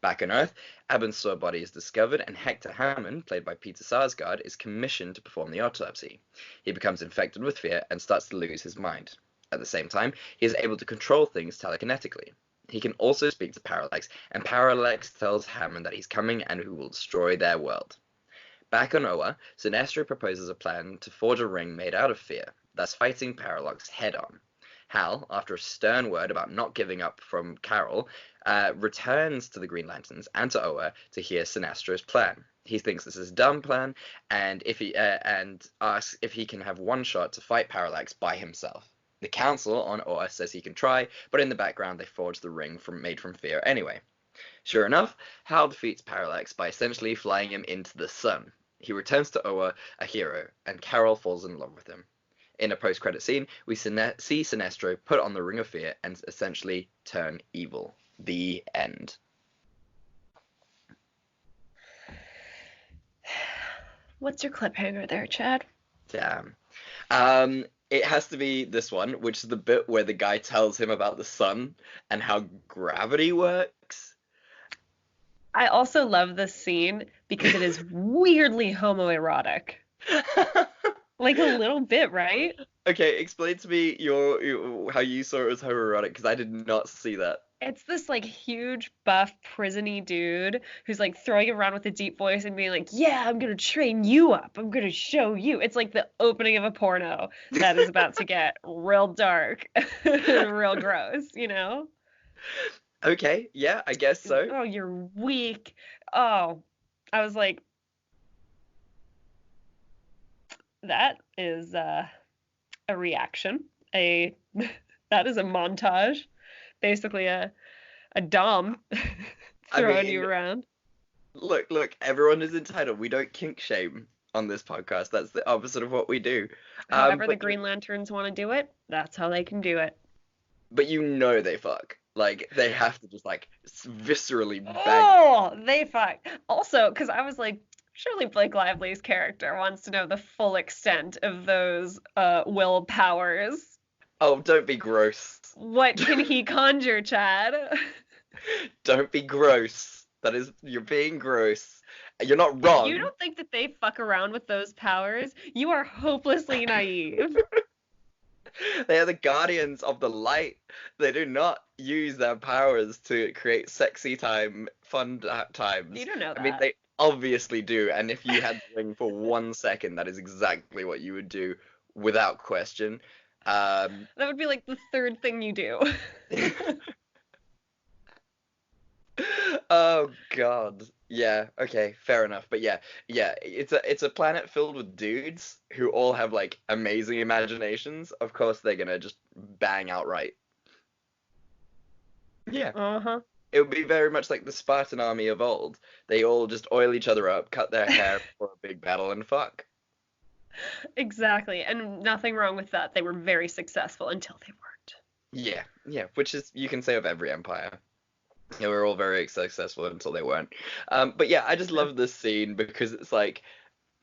Back on Earth, Abin's body is discovered, and Hector Hammond, played by Peter Sarsgaard, is commissioned to perform the autopsy. He becomes infected with fear and starts to lose his mind. At the same time, he is able to control things telekinetically. He can also speak to Parallax, and Parallax tells Hammond that he's coming and who will destroy their world. Back on Oa, Sinestro proposes a plan to forge a ring made out of fear, thus fighting Parallax head-on. Hal, after a stern word about not giving up from Carol, returns to the Green Lanterns and to Oa to hear Sinestro's plan. He thinks this is a dumb plan, and asks if he can have one shot to fight Parallax by himself. The Council on Oa says he can try, but in the background they forge the ring made from fear anyway. Sure enough, Hal defeats Parallax by essentially flying him into the sun. He returns to Oa a hero, and Carol falls in love with him. In a post-credit scene, we see Sinestro put on the Ring of Fear and essentially turn evil. The end. What's your cliffhanger there, Chad? Damn. It has to be this one, which is the bit where the guy tells him about the sun and how gravity works. I also love this scene because it is weirdly homoerotic. Like a little bit, right? Okay, explain to me how you saw it as homoerotic, because I did not see that. It's this like huge buff prison-y dude who's like throwing around with a deep voice and being like, yeah, I'm gonna train you up. I'm gonna show you. It's like the opening of a porno that is about to get real dark, real gross, you know? Okay, yeah, I guess so. Oh, you're weak. Oh, I was like, that is a reaction. That is a montage. Basically a dom throwing you around. Look, everyone is entitled. We don't kink shame on this podcast. That's the opposite of what we do. However the Green Lanterns want to do it, that's how they can do it. But you know they fuck. Like, they have to just, like, viscerally bang. Oh, they fuck. Also, because I was like, surely Blake Lively's character wants to know the full extent of those will powers. Oh, don't be gross. What can he conjure, Chad? Don't be gross. You're being gross. You're not wrong. If you don't think that they fuck around with those powers, you are hopelessly naive. They are the guardians of the light. They do not use their powers to create sexy time, fun times. You don't know that. I mean, they obviously do. And if you had the ring for 1 second, that is exactly what you would do without question. That would be like the third thing you do. Oh God. Yeah, okay, fair enough. But yeah, it's a planet filled with dudes who all have like amazing imaginations. Of course they're gonna just bang outright. Yeah. Uh-huh. It would be very much like the Spartan army of old. They all just oil each other up, cut their hair for a big battle, and fuck. Exactly, and nothing wrong with that. They were very successful until they weren't. Yeah, which is, you can say of every empire. They were all very successful until they weren't. But yeah, I just love this scene because it's like,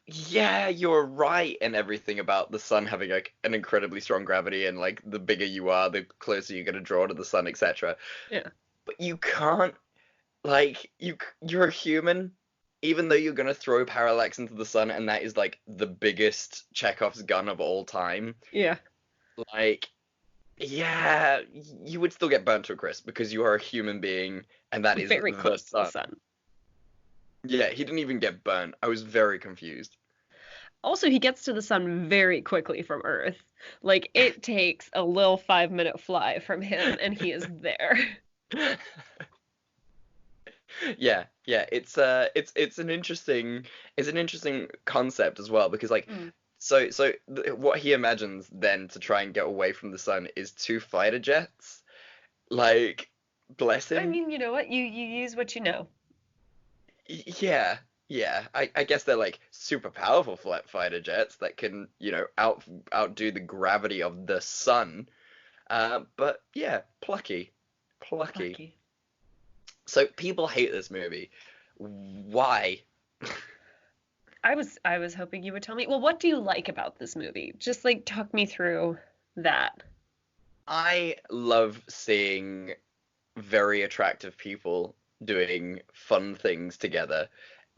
yeah, you're right and everything about the sun having like an incredibly strong gravity, and like the bigger you are, the closer you're gonna draw to the sun, etc. Yeah. But you can't, like, you're a human. Even though you're going to throw Parallax into the sun, and that is, like, the biggest Chekhov's gun of all time. Yeah. Like, yeah, you would still get burnt to a crisp, because you are a human being, and that is very close to the sun. Yeah, he didn't even get burnt. I was very confused. Also, he gets to the sun very quickly from Earth. Like, it takes a little 5-minute fly from him, and he is there. Yeah, it's an interesting concept as well, because like what he imagines then to try and get away from the sun is 2 fighter jets. Like, bless him. I mean, you know what? You use what you know. Yeah. I guess they're like super powerful fighter jets that can, you know, outdo the gravity of the sun. But yeah, plucky. So people hate this movie. Why? I was hoping you would tell me. Well, what do you like about this movie? Just like talk me through that. I love seeing very attractive people doing fun things together,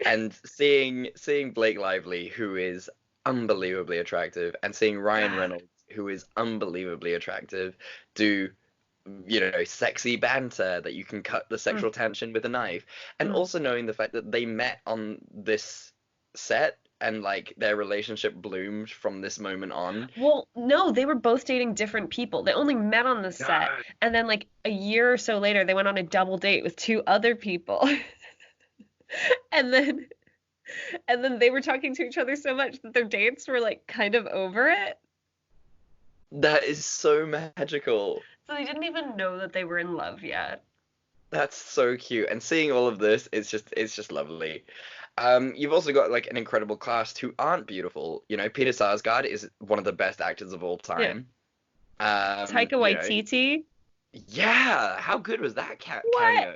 and seeing Blake Lively, who is unbelievably attractive, and seeing Ryan Reynolds, who is unbelievably attractive, do sexy banter that you can cut the sexual tension with a knife, and also knowing the fact that they met on this set and like their relationship bloomed from this moment on. Well, no, they were both dating different people. They only met on the set, and then like a year or so later, they went on a double date with two other people. And then they were talking to each other so much that their dates were like kind of over it. That is so magical. So they didn't even know that they were in love yet. That's so cute. And seeing all of this, it's just lovely. You've also got like an incredible cast who aren't beautiful. Peter Sarsgaard is one of the best actors of all time. Yeah. Taika Waititi. Yeah, how good was that cameo?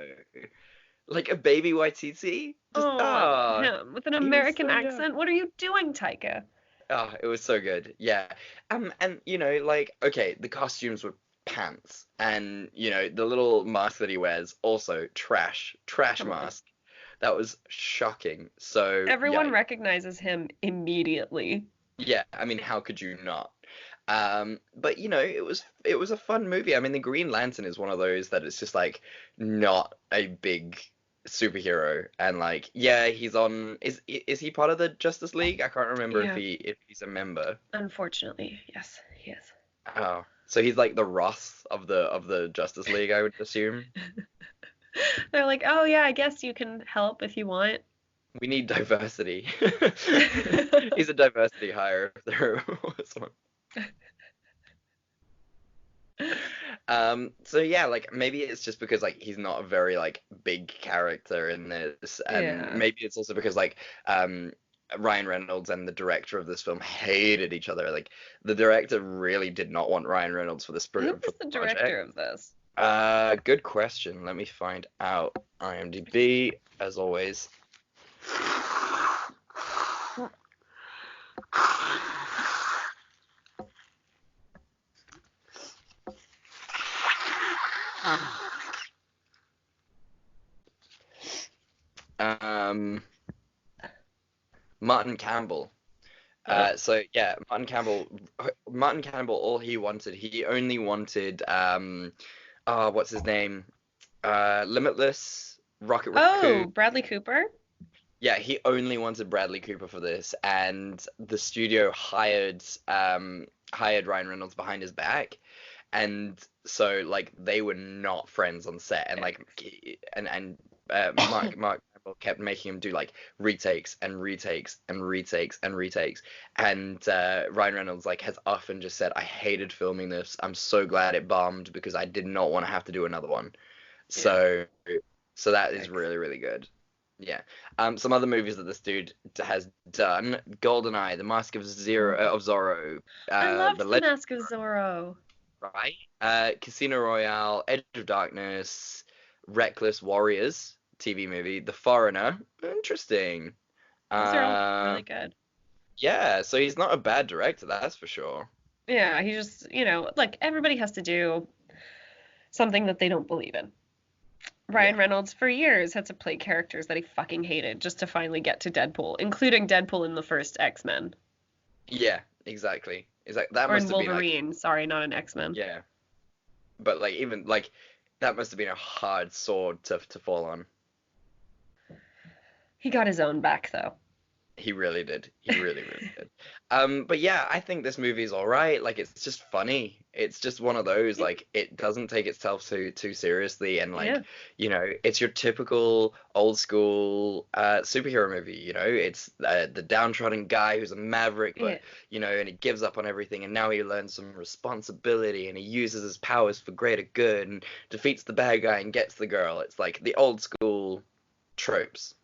Like a baby Waititi? Him with an American accent. What are you doing, Taika? Oh, it was so good. Yeah. And okay, the costumes were pants, and the little mask that he wears also trash mask. That was shocking. So everyone recognizes him immediately. Yeah, I mean, how could you not? But it was a fun movie. I mean, the Green Lantern is one of those that it's just like not a big superhero, and like he's on. Is he part of the Justice League? I can't remember if he's a member. Unfortunately, yes, he is. Oh, so he's like the Ross of the Justice League, I would assume. They're like, oh yeah, I guess you can help if you want. We need diversity. He's a diversity hire if there was one. So yeah, like maybe it's just because like he's not a very like big character in this, and maybe it's also because like Ryan Reynolds and the director of this film hated each other. Like the director really did not want Ryan Reynolds for this project. Who's the director of this? Good question. Let me find out. IMDb, as always. Martin Campbell. So yeah, Martin Campbell, all he only wanted what's his name? Limitless, Rocket Raccoon. Oh, Bradley Cooper? Yeah, he only wanted Bradley Cooper for this, and the studio hired Ryan Reynolds behind his back, and so like they were not friends on set, and like Mark Campbell kept making him do like retakes, and Ryan Reynolds like has often just said, I hated filming this. I'm so glad it bombed because I did not want to have to do another one. So that is really, really good. Yeah. Some other movies that this dude has done: GoldenEye, The Mask of Zorro. I love The Mask of Zorro. Right. Casino Royale, Edge of Darkness, Reckless Warriors TV movie, The Foreigner. Interesting. These are all really good. Yeah, so he's not a bad director, that's for sure. Yeah, he just, like everybody has to do something that they don't believe in. Ryan Reynolds for years had to play characters that he fucking hated just to finally get to Deadpool, including Deadpool in the first X-Men. Yeah, exactly. That or must in have Wolverine, been like, sorry, not in X-Men. Yeah. But like even like that must have been a hard sword to fall on. He got his own back though. He really did. He really, really did. But yeah, I think this movie is all right. Like, it's just funny. It's just one of those, like, it doesn't take itself too seriously. And, like, it's your typical old school superhero movie, It's the downtrodden guy who's a maverick, but, and he gives up on everything. And now he learns some responsibility, and he uses his powers for greater good and defeats the bad guy and gets the girl. It's, like, the old school tropes.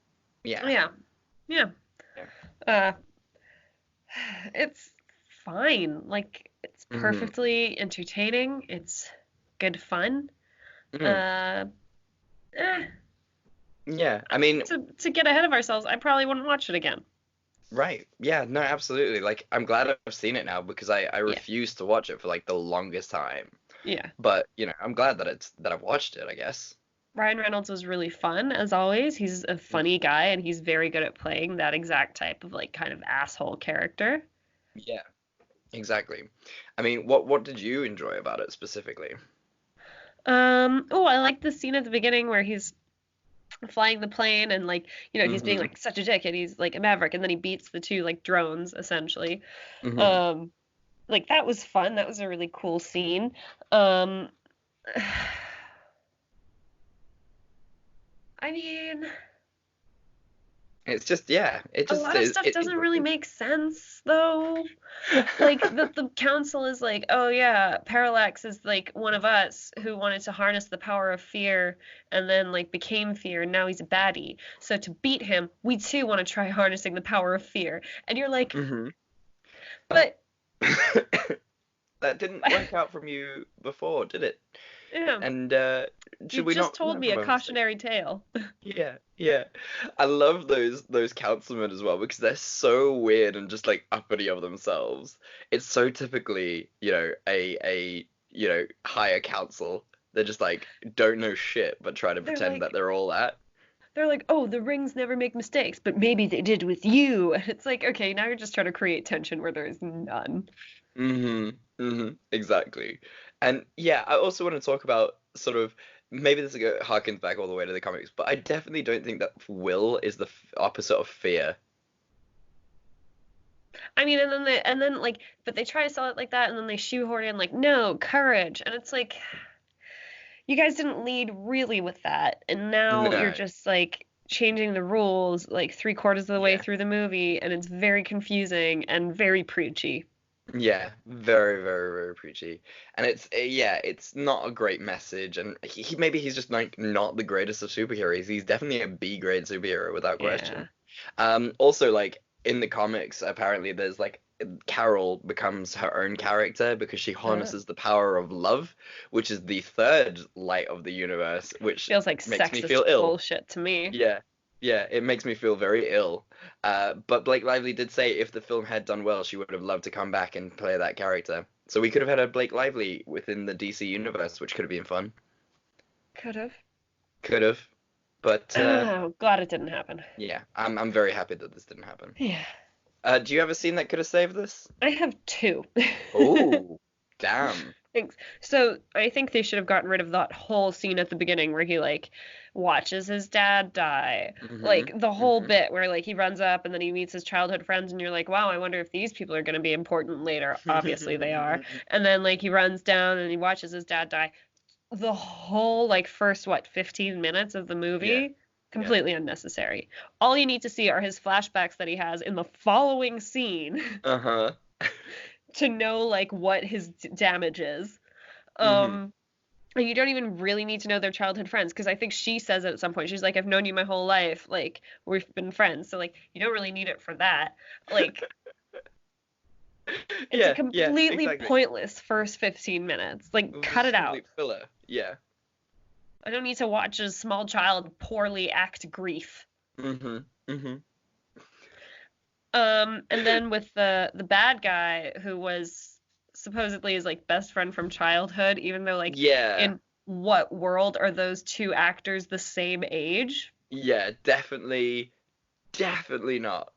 Yeah. Yeah. It's fine. Like, it's perfectly entertaining. It's good fun. Yeah, I mean, to get ahead of ourselves, I probably wouldn't watch it again. Right. Yeah, no, absolutely. Like, I'm glad I've seen it now because I refused to watch it for like the longest time. Yeah. But, I'm glad that I've watched it, I guess. Ryan Reynolds was really fun as always. He's a funny guy and he's very good at playing that exact type of like kind of asshole character. Yeah, exactly. I mean, what did you enjoy about it specifically? Oh, I like the scene at the beginning where he's flying the plane and like, he's being Mm-hmm. like such a dick and he's like a maverick and then he beats the two like drones essentially. Mm-hmm. Um, like that was fun. That was a really cool scene. Um, I mean, It's just, yeah, it a just lot of is. stuff It doesn't really make sense though. Like the council is like, oh yeah, Parallax is like one of us who wanted to harness the power of fear and then like became fear and now he's a baddie. So to beat him, we too want to try harnessing the power of fear. And you're like, Mm-hmm. but That didn't work out from you before, did it? yeah, And should you we just not told learn me from a our mistakes? cautionary tale. Yeah, yeah. I love those councilmen as well because they're so weird and just like uppity of themselves. It's so typically, a higher council. They're just like don't know shit but try to They're pretend like that they're all that. they're like, oh, the rings never make mistakes, but maybe they did with you. And it's like, okay, now you're just trying to create tension where there is none. Exactly. And yeah, I also want to talk about sort of maybe this harkens back all the way to the comics, but I definitely don't think that will is the opposite of fear. I mean, and then like, but they try to sell it like that, and then they shoehorn in like, no, courage, and it's like, you guys didn't lead really with that, and now you're No. just like changing the rules like three-quarters of the way Yeah. through the movie, and it's very confusing and very preachy. Yeah, very, very, very preachy. And it's not a great message. And maybe he's just like not the greatest of superheroes. He's definitely a B grade superhero without Yeah. question. Also like in the comics, apparently there's like Carol becomes her own character because she harnesses the power of love, which is the third light of the universe, which Feels like makes me sexist feel ill. bullshit to me. Yeah, yeah, it makes me feel very ill. But Blake Lively did say if the film had done well, she would have loved to come back and play that character. So we could have had a Blake Lively within the DC universe, which could have been fun. Could have. Could have. But Oh, glad it didn't happen. yeah, I'm very happy that this didn't happen. Yeah. Do you have a scene that could have saved this? I have two. Oh, damn. Thanks. So I think they should have gotten rid of that whole scene at the beginning where he like watches his dad die. Like the whole bit where like he runs up and then he meets his childhood friends and you're like, wow, I wonder if these people are going to be important later. Obviously they are. And then like he runs down and he watches his dad die. The whole like first 15 minutes of the movie completely unnecessary. All you need to see are his flashbacks that he has in the following scene Uh-huh. to know like what his damage is. And you don't even really need to know their childhood friends because I think she says it at some point. She's like, I've known you my whole life. Like, we've been friends. So, like, you don't really need it for that. Like, it's a completely exactly. pointless first 15 minutes. Like, cut it out. Complete filler. Yeah. I don't need to watch a small child poorly act grief. And And then with the bad guy who was supposedly his like best friend from childhood, even though like in what world are those two actors the same age? Yeah, definitely not.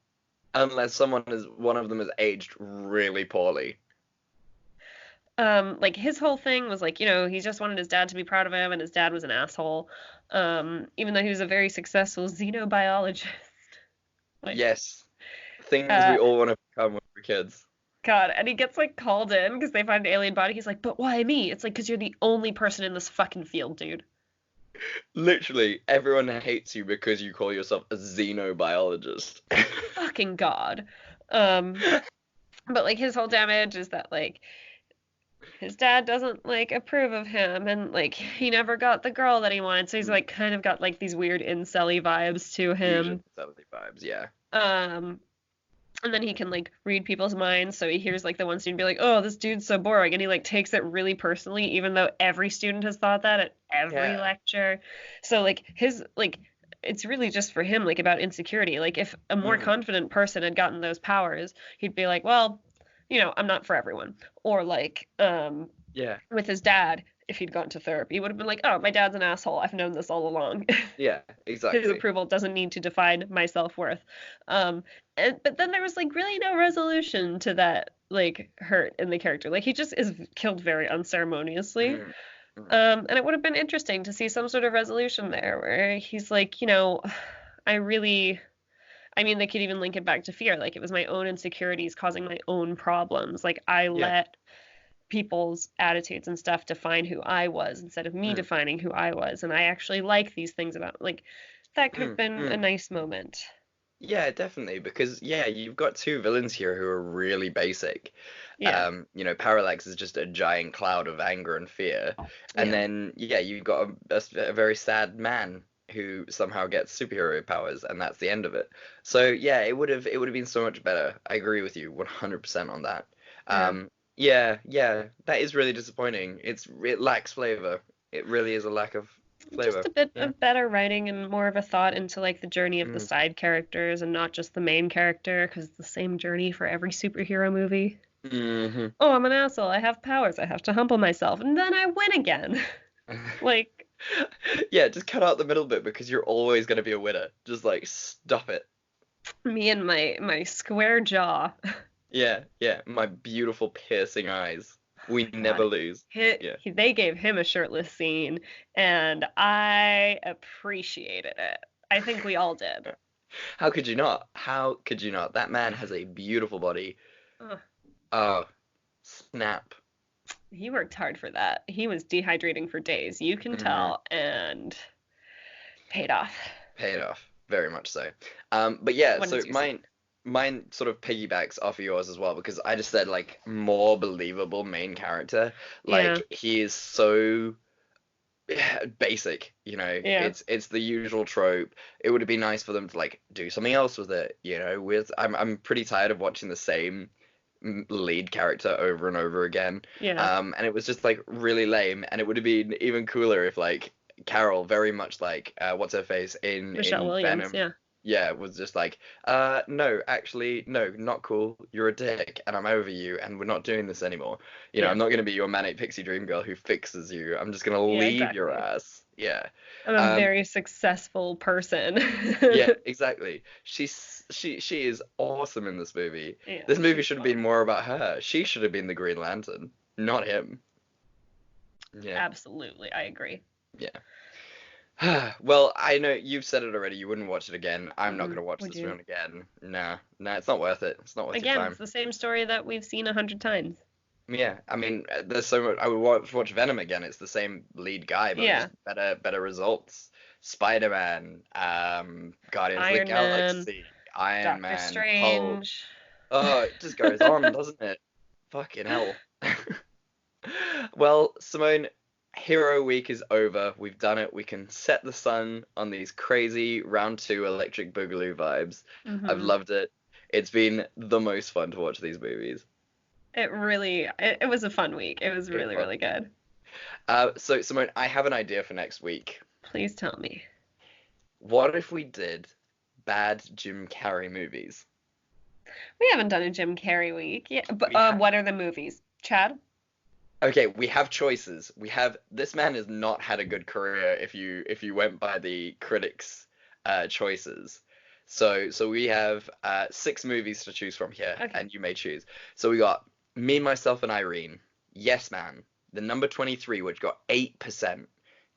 Unless one of them has aged really poorly. Like his whole thing was like, he just wanted his dad to be proud of him and his dad was an asshole. Even though he was a very successful xenobiologist. Like, Yes. Things we all want to become when we're kids. God, and he gets like called in because they find an alien body. He's like, but why me? It's like, because you're the only person in this fucking field, dude. Literally, everyone hates you because you call yourself a xenobiologist. Fucking God. But like his whole damage is that like his dad doesn't like approve of him and like he never got the girl that he wanted, so he's like kind of got like these weird incel-y vibes to him. Fusion fidelity vibes, yeah. And then he can like read people's minds, so he hears like the one student be like, oh, this dude's so boring, and he like takes it really personally, even though every student has thought that at every lecture. So like his like it's really just for him like about insecurity. Like if a more confident person had gotten those powers, he'd be like, well, I'm not for everyone. Or like with his dad, if he'd gone to therapy. He would have been like, oh, my dad's an asshole. I've known this all along. Yeah, His exactly. approval doesn't need to define my self-worth. But then there was like really no resolution to that like hurt in the character. Like he just is killed very unceremoniously. And it would have been interesting to see some sort of resolution there where he's like, I mean, they could even link it back to fear. Like it was my own insecurities causing my own problems. Like I let people's attitudes and stuff define who I was instead of me defining who I was. And I actually like these things about like that could have been a nice moment. Yeah, definitely, because you've got two villains here who are really basic. Yeah. Parallax is just a giant cloud of anger and fear, and then you've got a very sad man who somehow gets superhero powers, and that's the end of it. So yeah, it would have been so much better. I agree with you 100% on that. That is really disappointing. It lacks flavor. It really is a lack of flavor. Just a bit of better writing and more of a thought into like the journey of the side characters and not just the main character, because it's the same journey for every superhero movie. Mm-hmm. Oh, I'm an asshole. I have powers. I have to humble myself, and then I win again. Like, yeah, just cut out the middle bit because you're always gonna be a winner. Just like stop it. Me and my square jaw. Yeah, my beautiful piercing eyes. We never lose. They gave him a shirtless scene, and I appreciated it. I think we all did. How could you not? How could you not? That man has a beautiful body. Oh, snap. He worked hard for that. He was dehydrating for days. You can tell, and paid off. Paid off, very much so. But yeah, What so did you say? mine sort of piggybacks off of yours as well, because I just said like more believable main character. Like he is so basic, it's the usual trope. It would have been nice for them to like do something else with it, I'm pretty tired of watching the same lead character over and over again. And it was just like really lame, and it would have been even cooler if like Carol, very much like what's her face in Michelle Williams, Venom, was just like, no, actually, no, not cool. You're a dick, and I'm over you, and we're not doing this anymore. I'm not going to be your manic pixie dream girl who fixes you. I'm just going to leave your ass. Yeah. I'm a very successful person. Yeah, exactly. She is awesome in this movie. Yeah, this movie should have been more about her. She should have been the Green Lantern, not him. Yeah. Absolutely, I agree. Yeah. Well, I know you've said it already. You wouldn't watch it again. I'm not going to watch this one again. Nah, it's not worth it. It's not worth your time. Again, it's the same story that we've seen 100 times. Yeah, I mean, there's so much. I would watch Venom again. It's the same lead guy, but just better results. Spider-Man, Guardians of the Galaxy, Iron Man, Doctor Strange. Hulk. Oh, it just goes on, doesn't it? Fucking hell. Well, Simone, Hero Week is over. We've done it. We can set the sun on these crazy round 2 Electric Boogaloo vibes. I've loved it. It's been the most fun to watch these movies. It was a fun week. It was really, really good. So Simone, I have an idea for next week. Please tell me. What if we did bad Jim Carrey movies? We haven't done a Jim Carrey week. Yeah, but what are the movies? Chad? Okay, we have choices. This man has not had a good career if you went by the critics' choices. So we have 6 movies to choose from here, and you may choose. So we got Me, Myself, and Irene, Yes Man, The Number 23, which got 8%,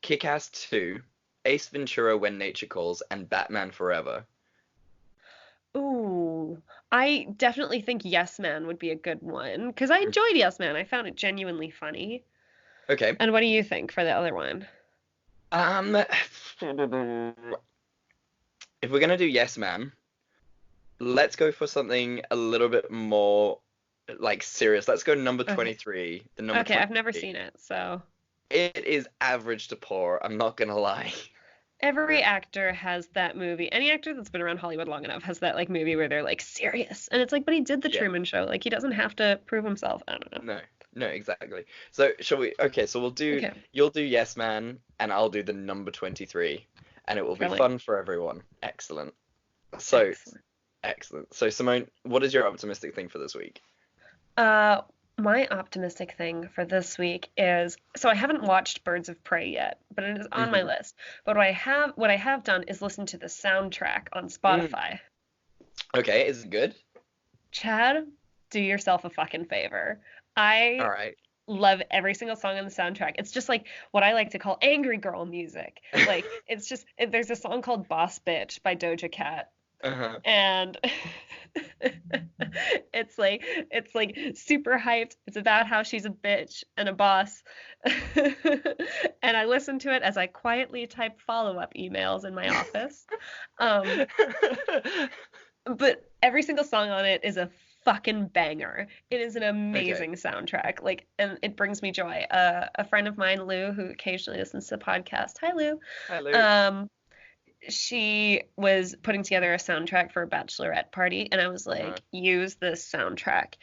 Kick-Ass 2, Ace Ventura, When Nature Calls, and Batman Forever. Ooh, I definitely think Yes Man would be a good one, because I enjoyed Yes Man. I found it genuinely funny. Okay. And what do you think for the other one? If we're gonna do Yes Man, let's go for something a little bit more like serious. Let's go number 23. The number. Okay, 23. I've never seen it, so. It is average to poor. I'm not gonna lie. Every actor has that movie. Any actor that's been around Hollywood long enough has that like movie where they're like serious, and it's like, but he did the Truman Show. Like he doesn't have to prove himself. I don't know. No, exactly. So shall we? Okay, so we'll do. Okay. You'll do Yes Man, and I'll do the number 23, and it will be fun for everyone. Excellent. So, excellent. So Simone, what is your optimistic thing for this week? My optimistic thing for this week is, so I haven't watched Birds of Prey yet, but it is on my Mhm. list. But what I have done is listen to the soundtrack on Mm. Spotify. Okay, is it good? Chad, do yourself a fucking favor. All I right. love every single song on the soundtrack. It's just like what I like to call angry girl music. Like it's just there's a song called Boss Bitch by Doja Cat, Uh-huh. and it's like super hyped. It's about how she's a bitch and a boss. And I listen to it as I quietly type follow-up emails in my office. Um, but every single song on it is a fucking banger. It is an Okay. amazing soundtrack. Like, and it brings me joy. A friend of mine, Lou, who occasionally listens to the podcast. Hi, Lou. Hello. Um, she was putting together a soundtrack for a bachelorette party, and I was Uh-huh. like, use this soundtrack.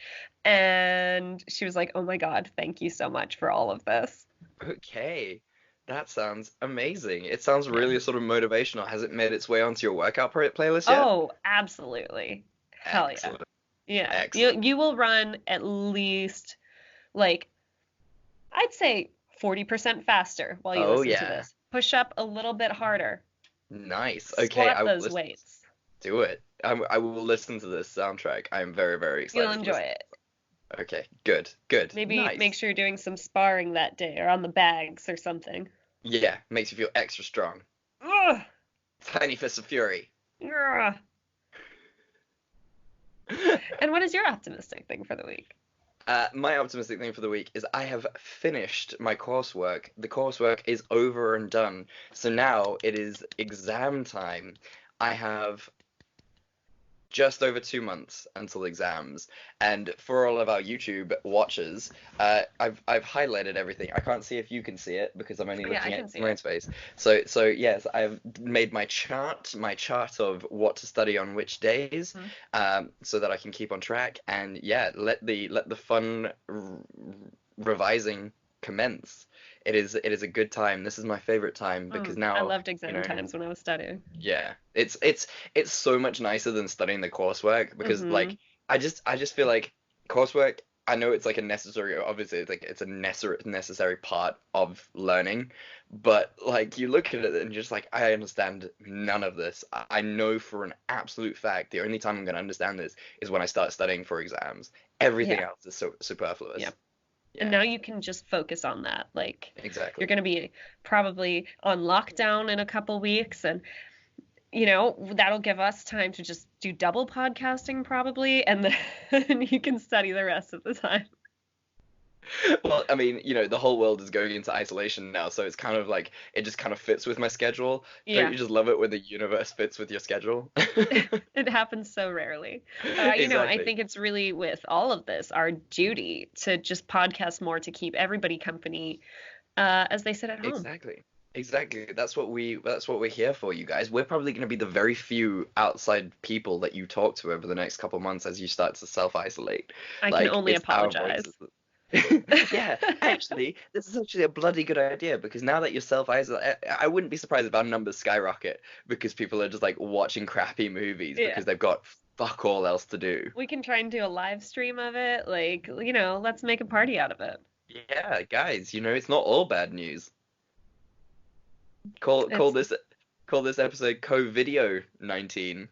And she was like, oh my God, thank you so much for all of this. Okay. That sounds amazing. It sounds Yeah. really sort of motivational. Has it made its way onto your workout playlist yet? Oh, absolutely. Hell yeah. Excellent. Yeah. Excellent. You will run at least like I'd say 40% faster while you Oh listen to yeah. this. Push up a little bit harder. Nice. Okay, Squat I will those listen. weights. Do it. I will listen to this soundtrack. I'm very, very You'll excited to enjoy listen. it. Okay, good, good. Maybe Nice. make sure you're doing some sparring that day or on the bags or something. Yeah, makes you feel extra strong. Ugh, Tiny fist of fury. ugh. And what is your optimistic thing for the week? My optimistic thing for the week is I have finished my coursework. The coursework is over and done. So now it is exam time. I have just over 2 months until exams. And for all of our YouTube watchers, I've highlighted everything. I can't see if you can see it because I'm only Yeah, I looking can at see Simone's it. face. So yes, I've made my chart of what to study on which days, so that I can keep on track. And yeah, let the fun revising commence. It is a good time. This is my favorite time because I now, loved you exam know, times when I was studying. yeah, it's so much nicer than studying the coursework because Mm-hmm. like I just feel like coursework, I know it's like a necessary, obviously it's like it's a necessary part of learning, but like you look at it and you're just like, I understand none of this. I know for an absolute fact the only time I'm going to understand this is when I start studying for exams. Everything Yeah. else is so superfluous. Yeah. And Yeah, now you can just focus on that. Like you're exactly. going to be probably on lockdown in a couple weeks, and that'll give us time to just do double podcasting probably, and then you can study the rest of the time. Well, I mean, the whole world is going into isolation now, so it's kind of like it just kind of fits with my schedule. Don't Yeah. you just love it when the universe fits with your schedule? It happens so rarely. I Exactly. think it's really with all of this our duty to just podcast more to keep everybody company as they sit at home. Exactly. Exactly. That's what we're here for, you guys. We're probably going to be the very few outside people that you talk to over the next couple months as you start to self-isolate. I can Like only it's our apologize. voices. Yeah, actually, this is actually a bloody good idea because now that you're self-isolated, I wouldn't be surprised if our numbers skyrocket because people are just like watching crappy movies Yeah. because they've got fuck all else to do. We can try and do a live stream of it. Like, let's make a party out of it. Yeah, guys, it's not all bad news. Call It's this episode Co-Video 19.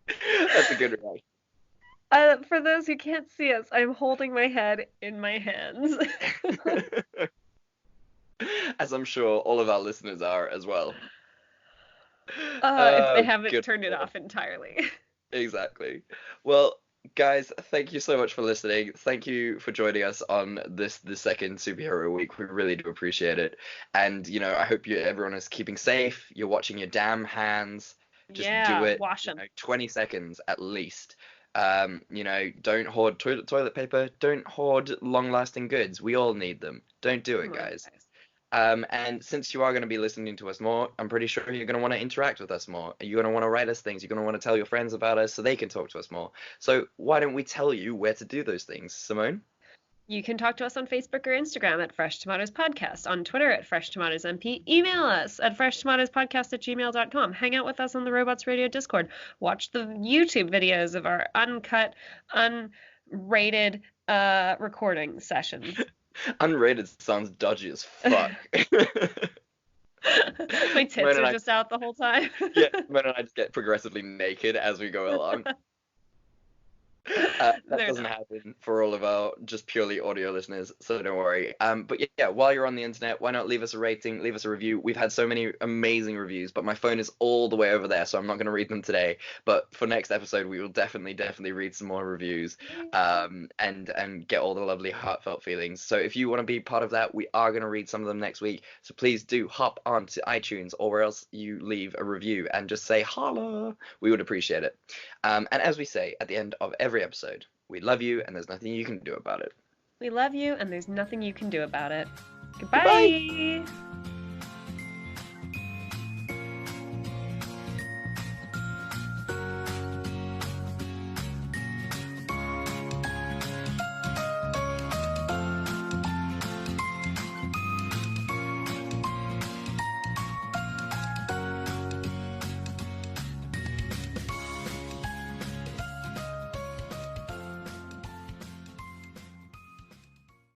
That's a good reaction. For those who can't see us, I'm holding my head in my hands. As I'm sure all of our listeners are as well. If they Oh, haven't good turned it lord. off entirely. Exactly. Well, guys, thank you so much for listening. Thank you for joining us on the second superhero week. We really do appreciate it. And, I hope everyone is keeping safe. You're watching your damn hands. Just do Yeah, it, wash them. 20 seconds at least. Don't hoard toilet paper. Don't hoard long-lasting goods. We all need them. Don't do it, Come on, guys. And since you are going to be listening to us more, I'm pretty sure you're going to want to interact with us more. You're going to want to write us things. You're going to want to tell your friends about us so they can talk to us more. So why don't we tell you where to do those things, Simone? You can talk to us on Facebook or Instagram at Fresh Tomatoes Podcast, on Twitter at Fresh Tomatoes MP, email us at freshtomatoespodcast@gmail.com, hang out with us on the Robots Radio Discord, watch the YouTube videos of our uncut, unrated recording sessions. Unrated sounds dodgy as fuck. My tits are just out the whole time. Yeah, Mona and I just get progressively naked as we go along. That doesn't happen for all of our just purely audio listeners, so don't worry. But yeah, while you're on the internet, why not leave us a rating, leave us a review? We've had so many amazing reviews, but my phone is all the way over there, so I'm not going to read them today. But for next episode, we will definitely read some more reviews, and get all the lovely heartfelt feelings. So if you want to be part of that, we are going to read some of them next week. So please do hop onto iTunes or where else you leave a review and just say holla. We would appreciate it. And as we say at the end of every episode, we love you and there's nothing you can do about it. We love you and there's nothing you can do about it. Goodbye. Goodbye.